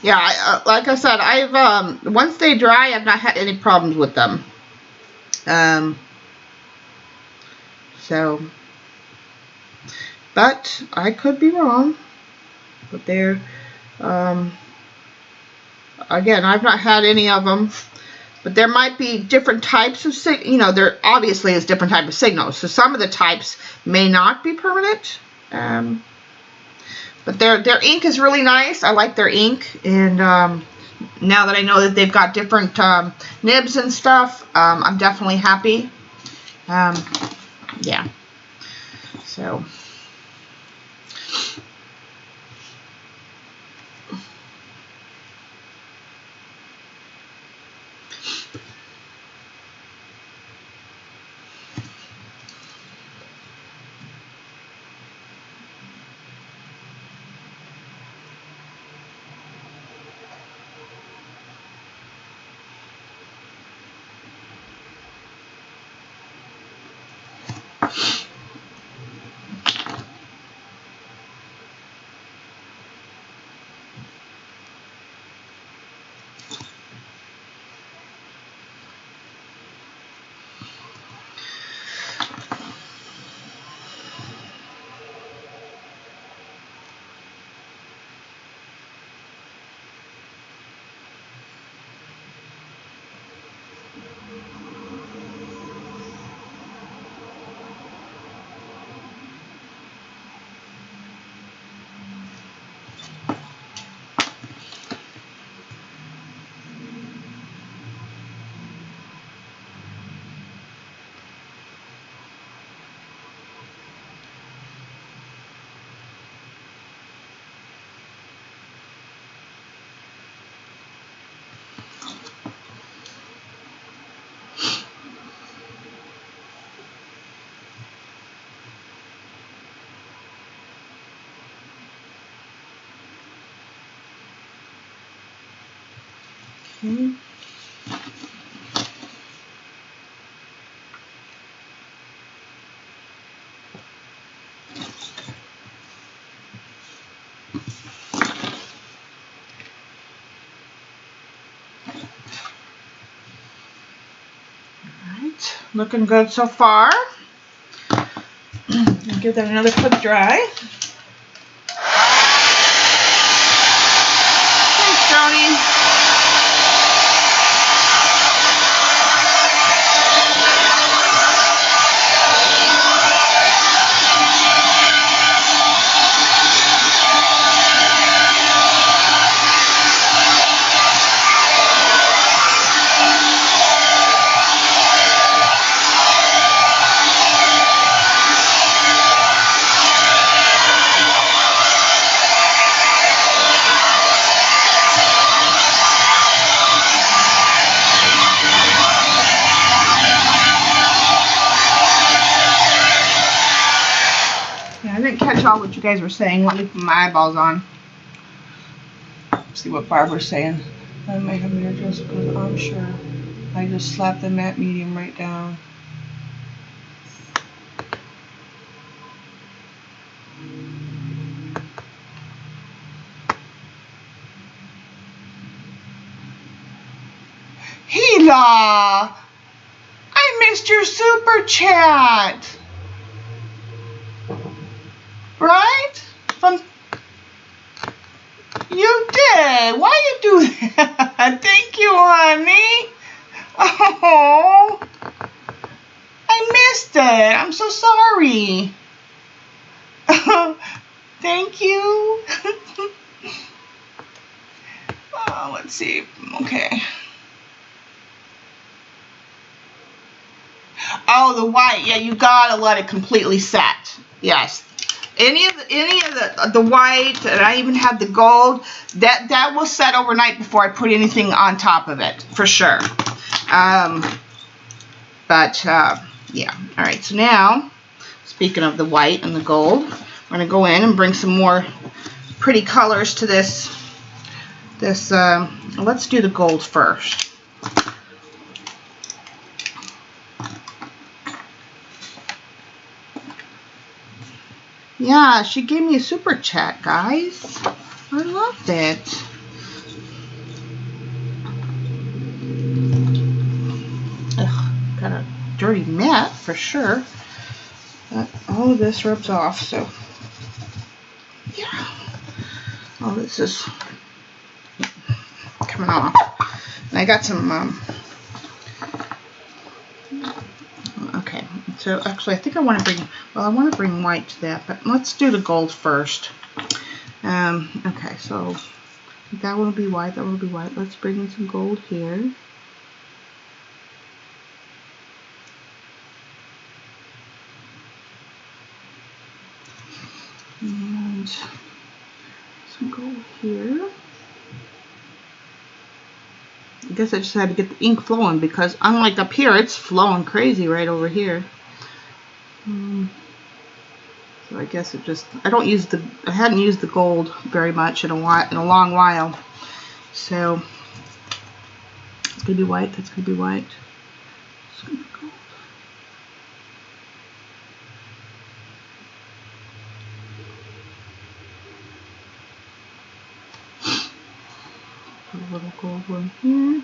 Yeah, like I said, I've once they dry, I've not had any problems with them. So, but I could be wrong. But they're, again, I've not had any of them. But there might be different types of you know, there obviously is different type of signals. So some of the types may not be permanent. But their ink is really nice. I like their ink, and now that I know that they've got different nibs and stuff, I'm definitely happy. Yeah. So. Okay. Alright, looking good so far. Give that another quick dry. Thanks, Joni. All what you guys were saying. Let me put my eyeballs on. See what Barbara's saying. I might have your just because I'm sure. I just slapped the matte medium right down. Hila! I missed your super chat! Right? From you did. Why you do that? Thank you, honey. Oh, I missed it. I'm so sorry. Thank you. Oh, let's see. Okay. Oh, the white. Yeah, you gotta let it completely set. Yes. Any of the white, and I even had the gold, that will set overnight before I put anything on top of it, for sure. Yeah. All right, so now, speaking of the white and the gold, we're going to go in and bring some more pretty colors to this this, let's do the gold first. Yeah, she gave me a super chat, guys. I loved it. Ugh, got a dirty mat for sure. But all of this rubs off, so yeah. All this is coming off. And I got some, okay, so actually I think I want to bring, well, I want to bring white to that, but let's do the gold first. Okay, so that one will be white, that one will be white. Let's bring in some gold here. And some gold here. I guess I just had to get the ink flowing because unlike up here, it's flowing crazy right over here. So I guess it just, I hadn't used the gold very much in a long while. So it's gonna be white, that's gonna be white. It's gonna be gold. Put a little gold one here.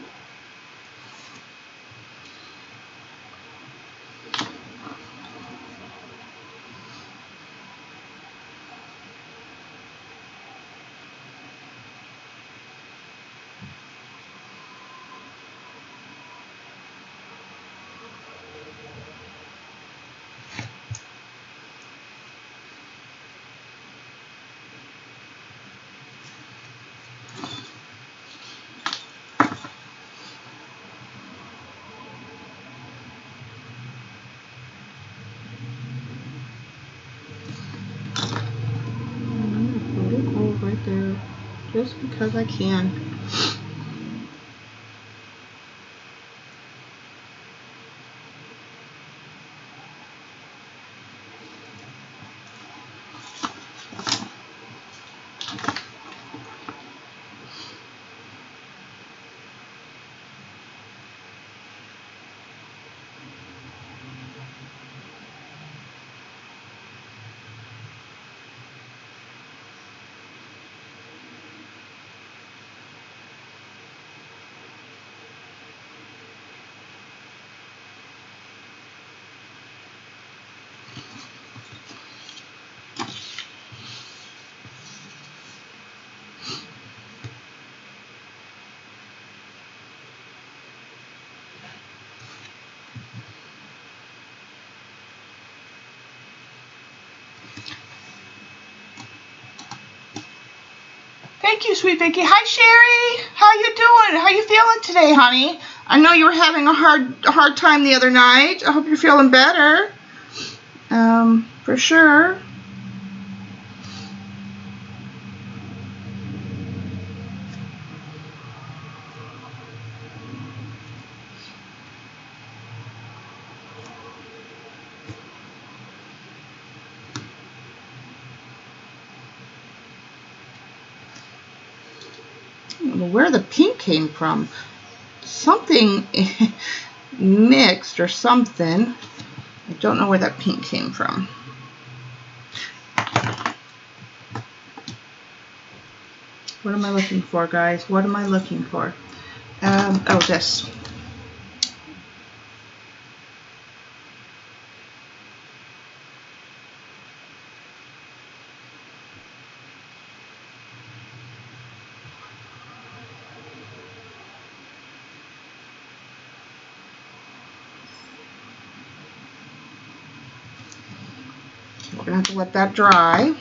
Right there, just because I can. Thank you, sweet Vicky. Hi, Sherry. How you doing? How you feeling today, honey? I know you were having a hard time the other night. I hope you're feeling better. For sure. Where the pink came from. Something mixed or something. I don't know where that pink came from. What am I looking for, guys? What am I looking for? Oh, this. We're going to have to let that dry.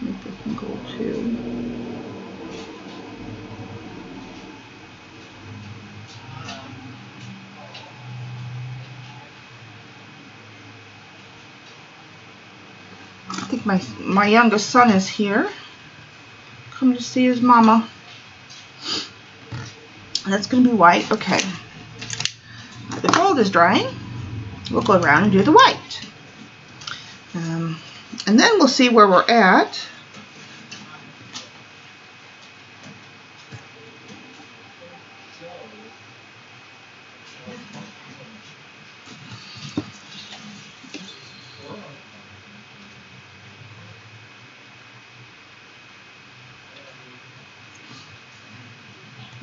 Make this one gold too. I think my youngest son is here. Come to see his mama. That's going to be white. Okay. The gold is drying. We'll go around and do the white. And then we'll see where we're at.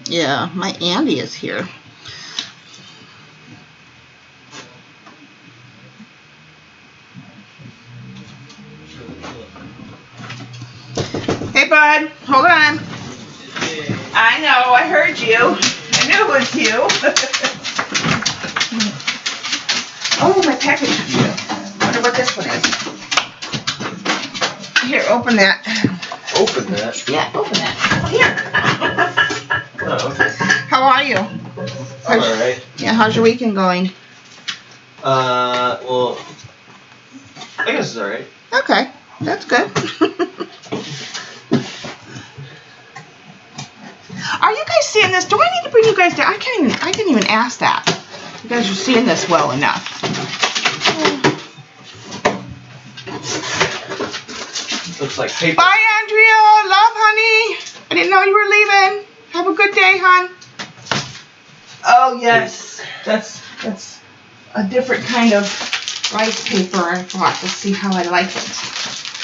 Yeah, my Andy is here. Hey, bud, hold on. I know, I heard you. I knew it was you. Oh, my package. I wonder what this one is. Here, open that. Open that? Yeah, open that. Here. Oh, okay. How are you? I'm alright. Yeah, how's your weekend going? Well, I guess it's alright. Okay, that's good. Are you guys seeing this? Do I need to bring you guys down? I didn't even ask that. You guys are seeing this well enough. Looks like paper. Bye, Andrea. Love, honey. I didn't know you were leaving. Have a good day, hon. Oh, yes. That's a different kind of rice paper I bought. Let's see how I like it.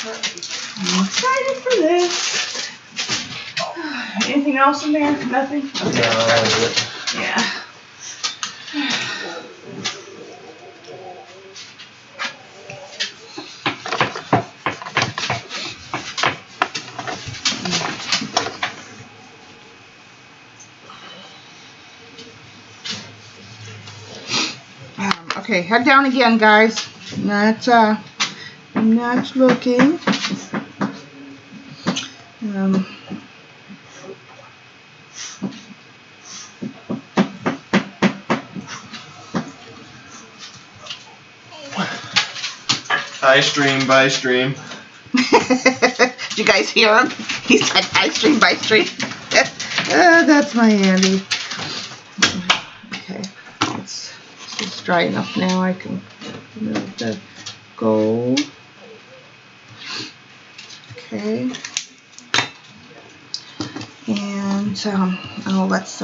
I'm excited for this. Anything else in there? Nothing? Okay. No, that was it. Yeah. Okay, head down again, guys. Not looking. I stream by stream. Did you guys hear him? He said I stream by stream. That's my Andy. Okay, it's just dry enough now. I can remove the gold. Okay. And oh, let's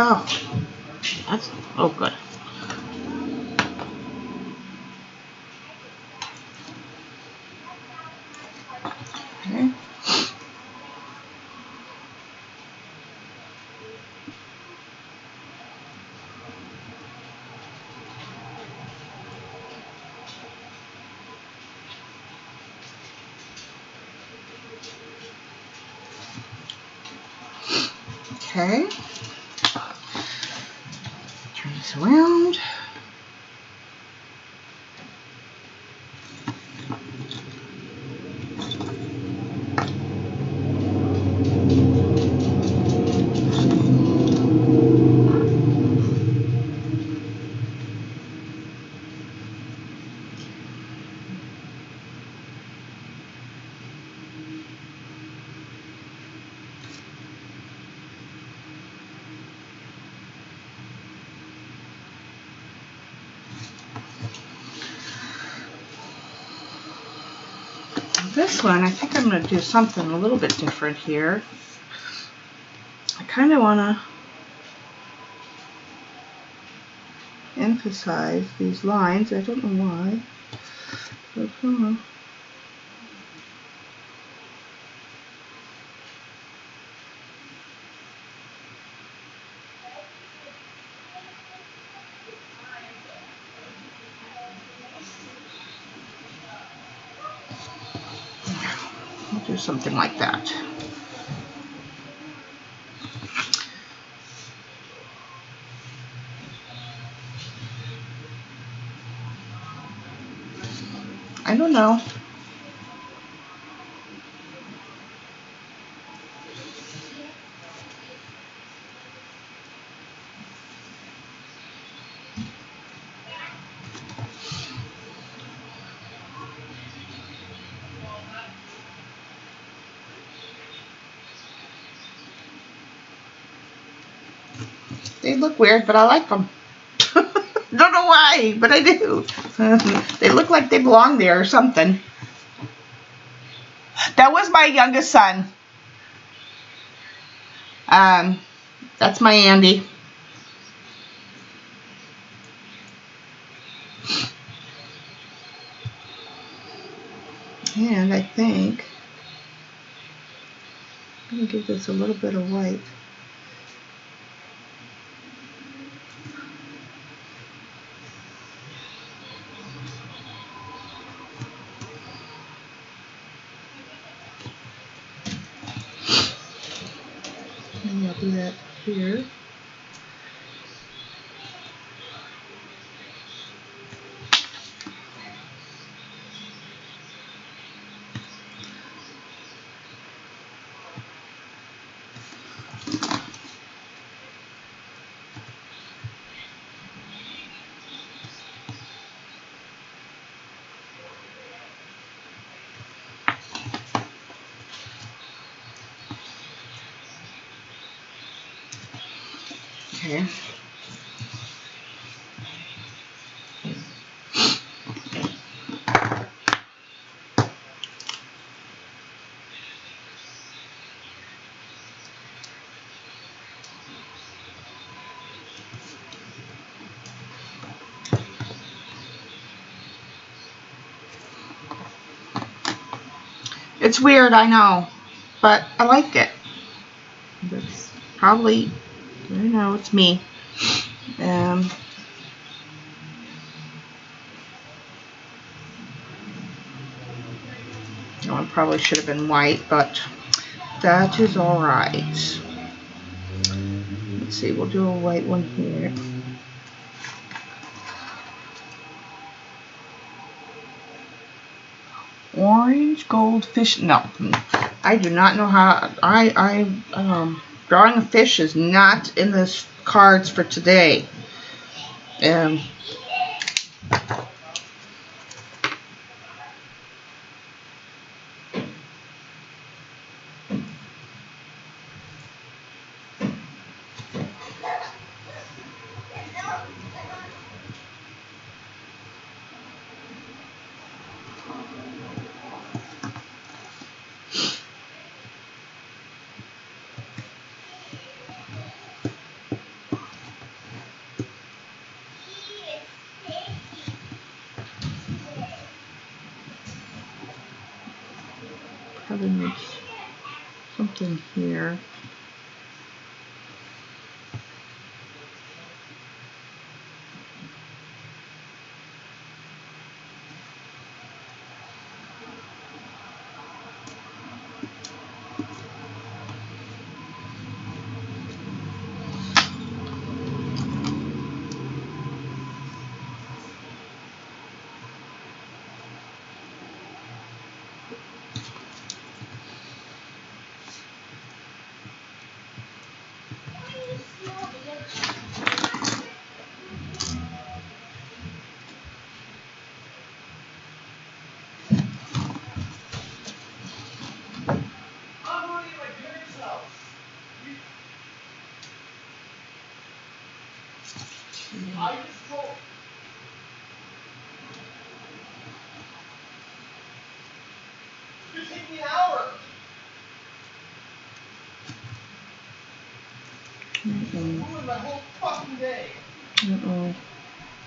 oh, that's good. Okay. Okay. Turn this around. This one, I think I'm going to do something a little bit different here. I kind of want to emphasize these lines. I don't know why. But, do something like that. I don't know. They look weird, but I like them. Don't know why, but I do. They look like they belong there or something. That was my youngest son. That's my Andy. And I think I'm going to give this a little bit of white. And I'll do that here. Okay. It's weird, I know, but I like it. That's probably, I don't know, it's me. One probably should have been white, but that is all right. Let's see, we'll do a white one here. Orange goldfish. No, I do not know how. Drawing a fish is not in the cards for today. Probably needs something here.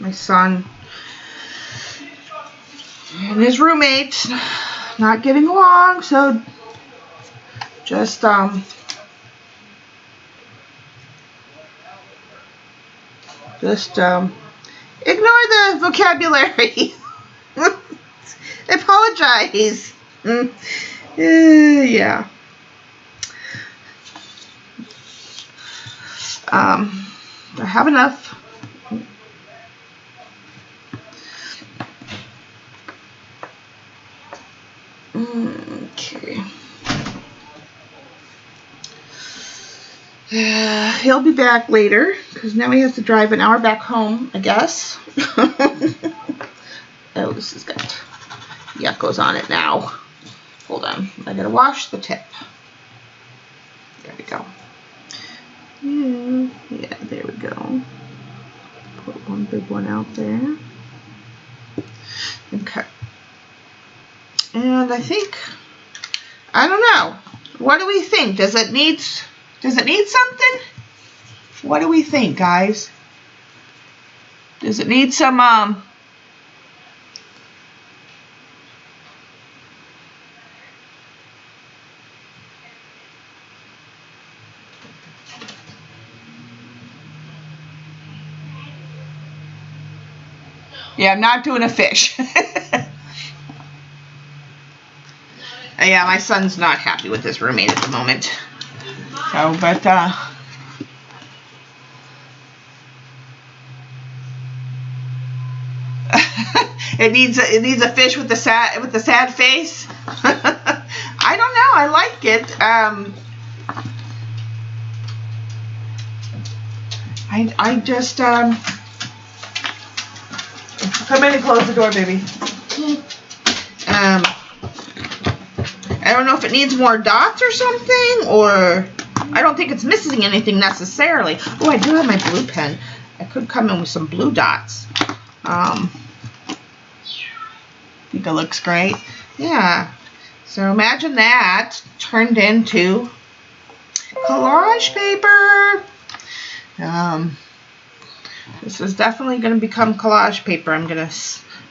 My son and his roommate not getting along, so just ignore the vocabulary. I apologize. Yeah. I have enough. Okay. He'll be back later because now he has to drive an hour back home, I guess. Oh, this has got yuccos on it now. Hold on. I gotta wash the tip. There we go. Yeah, there we go. Put one big one out there. Okay. And I think, I don't know. What do we think? Does it need something? What do we think, guys? Does it need some, yeah, I'm not doing a fish. Yeah, my son's not happy with his roommate at the moment. So, but, it needs a fish with the sad face. I don't know. I like it. I just come in and close the door, baby. I don't know if it needs more dots or something, or I don't think it's missing anything necessarily. Oh, I do have my blue pen. I could come in with some blue dots. I think it looks great. Yeah. So imagine that turned into collage paper. This is definitely going to become collage paper.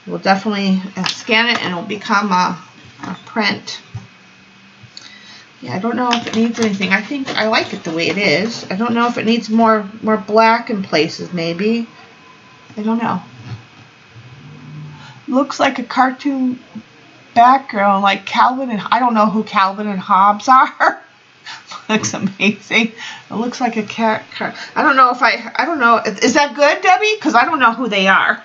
We'll definitely scan it and it'll become a print. Yeah, I don't know if it needs anything. I think I like it the way it is. I don't know if it needs more black in places, maybe. I don't know. Looks like a cartoon background, like Calvin and I don't know who Calvin and Hobbes are. Looks amazing. It looks like a cat. I don't know if I don't know. Is that good, Debbie? Because I don't know who they are.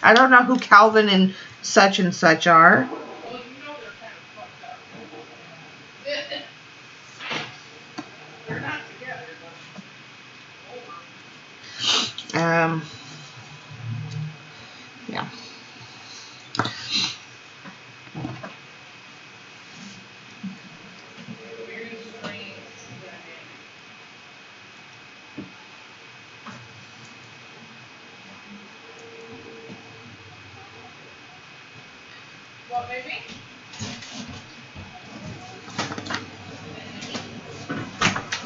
I don't know who Calvin and such are. They're not together, but yeah. what, baby?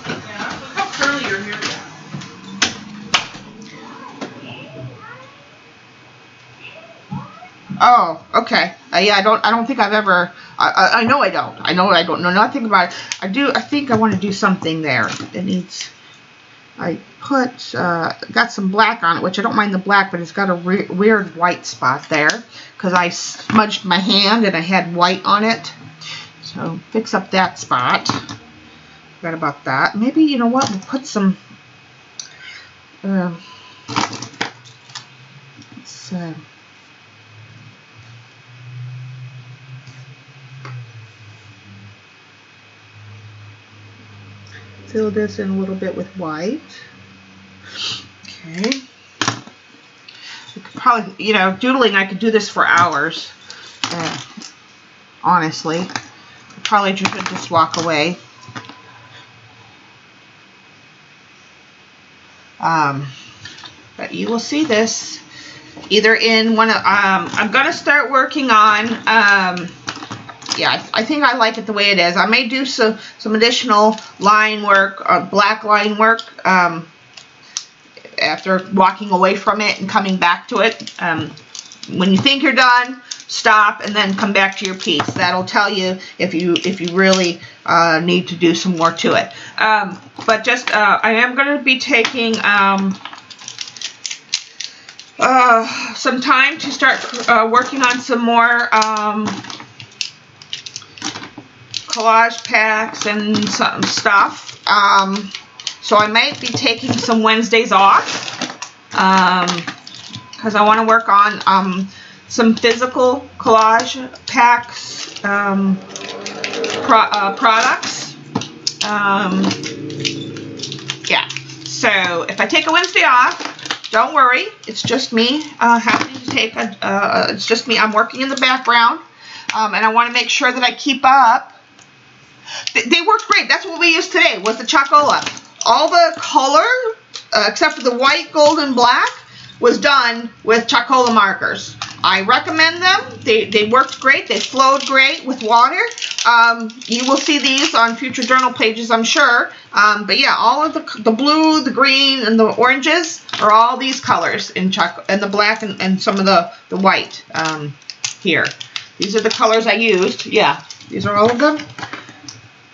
Yeah, look how curly your hair is. Oh, okay. Yeah, I don't think I've ever. I know I don't. I know I don't know nothing about it. I think I want to do something there. It needs. I put got some black on it, which I don't mind the black, but it's got a weird white spot there because I smudged my hand and I had white on it. So fix up that spot. Forgot about that. Maybe, you know what? We'll put some. Let's. Fill this in a little bit with white. Okay. You could probably, you know, doodling, I could do this for hours. Honestly. Probably just walk away. But you will see this either in one of, I'm going to start working on, yeah, I think I like it the way it is. I may do some additional line work, black line work, after walking away from it and coming back to it. When you think you're done, stop and then come back to your piece. That'll tell you if you really need to do some more to it. But just I am going to be taking some time to start working on some more collage packs and some stuff. So I might be taking some Wednesdays off because I want to work on some physical collage packs products. Yeah. So if I take a Wednesday off, don't worry. It's just me having to take it's just me. I'm working in the background, and I want to make sure that I keep up. They worked great. That's what we used today was the Chocola. All the color, except for the white, gold, and black, was done with Chocola markers. I recommend them. They worked great. They flowed great with water. You will see these on future journal pages, I'm sure. But yeah, all of the blue, the green, and the oranges are all these colors in and the black and some of the white here. These are the colors I used. Yeah, these are all of them.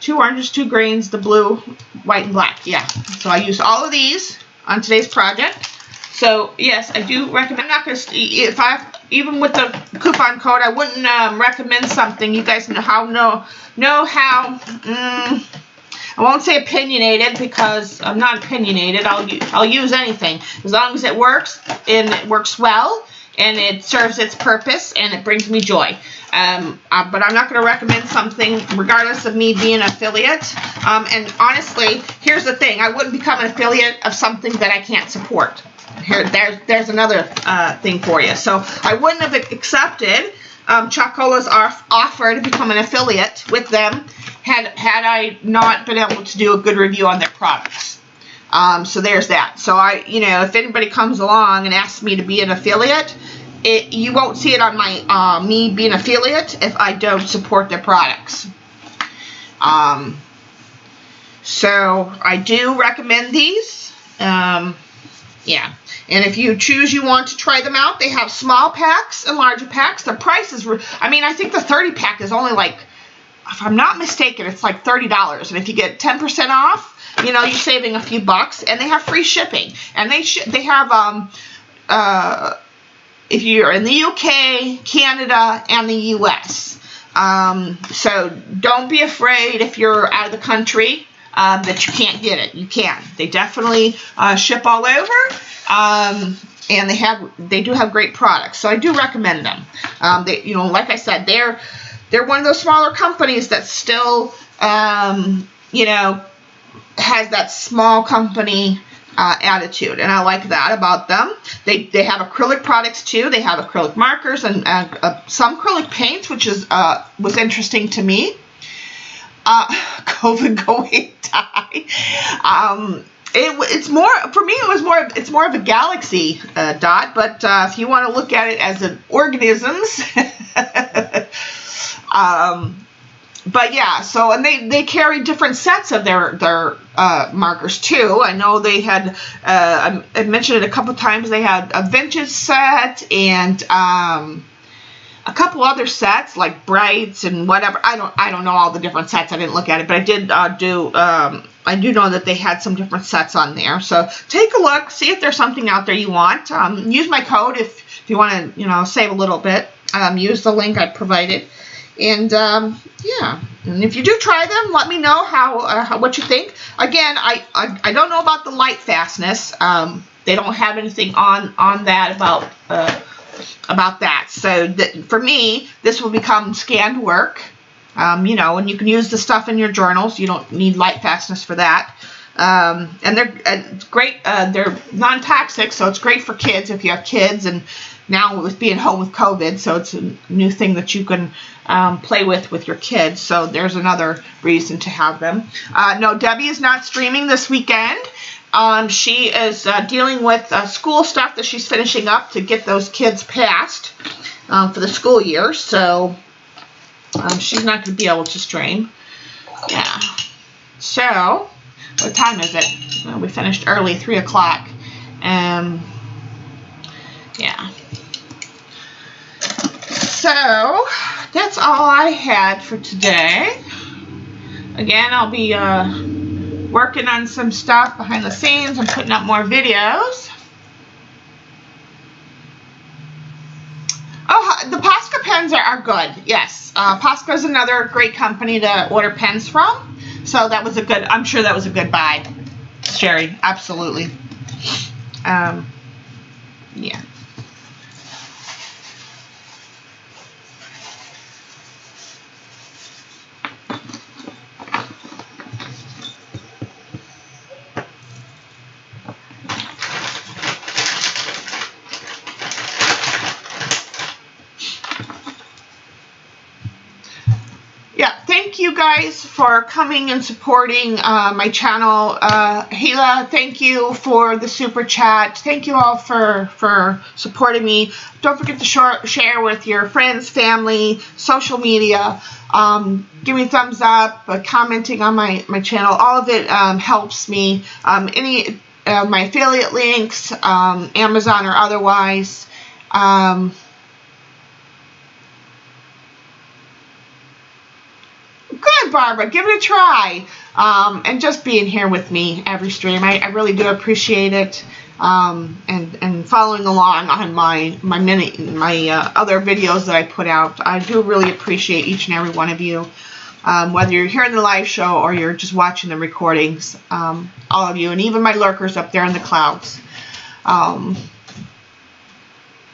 2 oranges, 2 greens, the blue, white, and black. Yeah, so I used all of these on today's project. So yes, I do recommend. I'm not going to, even with the coupon code, I wouldn't recommend something. You guys know how I won't say opinionated because I'm not opinionated. I'll use anything as long as it works and it works well and it serves its purpose and it brings me joy. But I'm not going to recommend something regardless of me being an affiliate. And honestly, here's the thing: I wouldn't become an affiliate of something that I can't support. There's another thing for you. So I wouldn't have accepted Chocola's offer to become an affiliate with them had I not been able to do a good review on their products. So there's that. So if anybody comes along and asks me to be an affiliate, you won't see it on my me being an affiliate if I don't support their products. So I do recommend these. Yeah, and if you choose you want to try them out, they have small packs and larger packs. The price is, I think the 30 pack is only like, if I'm not mistaken, it's like $30. And if you get 10% off, you're saving a few bucks. And they have free shipping. And they have, if you're in the UK, Canada, and the US. So don't be afraid if you're out of the country. That you can't get it. You can. They definitely ship all over, and they do have great products. So I do recommend them. Like I said, they're one of those smaller companies that still, has that small company attitude, and I like that about them. They have acrylic products too. They have acrylic markers and some acrylic paints, which was interesting to me. COVID going die. It's more for me. It's more of a galaxy dot. But if you want to look at it as an organisms, but yeah. So and they carry different sets of their markers too. I know they had. I mentioned it a couple times. They had a vintage set and. A couple other sets like brights and whatever. I don't know all the different sets. I didn't look at it, but I did I do know that they had some different sets on there. So take a look, see if there's something out there you want. Use my code if you want to save a little bit. Use the link I provided, and yeah. And if you do try them, let me know what you think. Again, I don't know about the light fastness. They don't have anything on that about that. So for me, this will become scanned work. And you can use the stuff in your journals. You don't need light fastness for that. And they're great. They're non-toxic, so it's great for kids if you have kids. And now with being home with COVID, so it's a new thing that you can play with your kids. So there's another reason to have them. No, Debbie is not streaming this weekend. She is dealing with school stuff that she's finishing up to get those kids passed for the school year. So she's not going to be able to stream. Yeah. So, what time is it? Well, we finished early, 3 o'clock. Yeah. So, that's all I had for today. Again, I'll be working on some stuff behind the scenes and putting up more videos. Oh, The Posca pens are good. Yes, Posca is another great company to order pens from. So that was a good. I'm sure that was a good buy, Sherry. Absolutely. Yeah. Thank you guys for coming and supporting my channel. Hila, thank you for the super chat. Thank you all for supporting me. Don't forget to share with your friends, family, social media. Give me a thumbs up, commenting on my channel. All of it helps me. Any my affiliate links, Amazon or otherwise. Good, Barbara. Give it a try. And just being here with me every stream. I really do appreciate it. And following along on my other videos that I put out. I do really appreciate each and every one of you. Whether you're here in the live show or you're just watching the recordings. All of you. And even my lurkers up there in the clouds.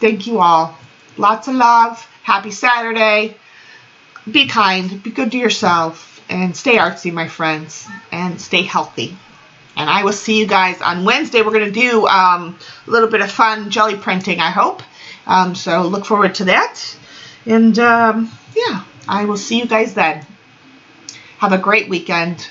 Thank you all. Lots of love. Happy Saturday. Be kind, be good to yourself, and stay artsy, my friends, and stay healthy. And I will see you guys on Wednesday. We're going to do a little bit of fun jelly printing, I hope. So look forward to that. And yeah, I will see you guys then. Have a great weekend.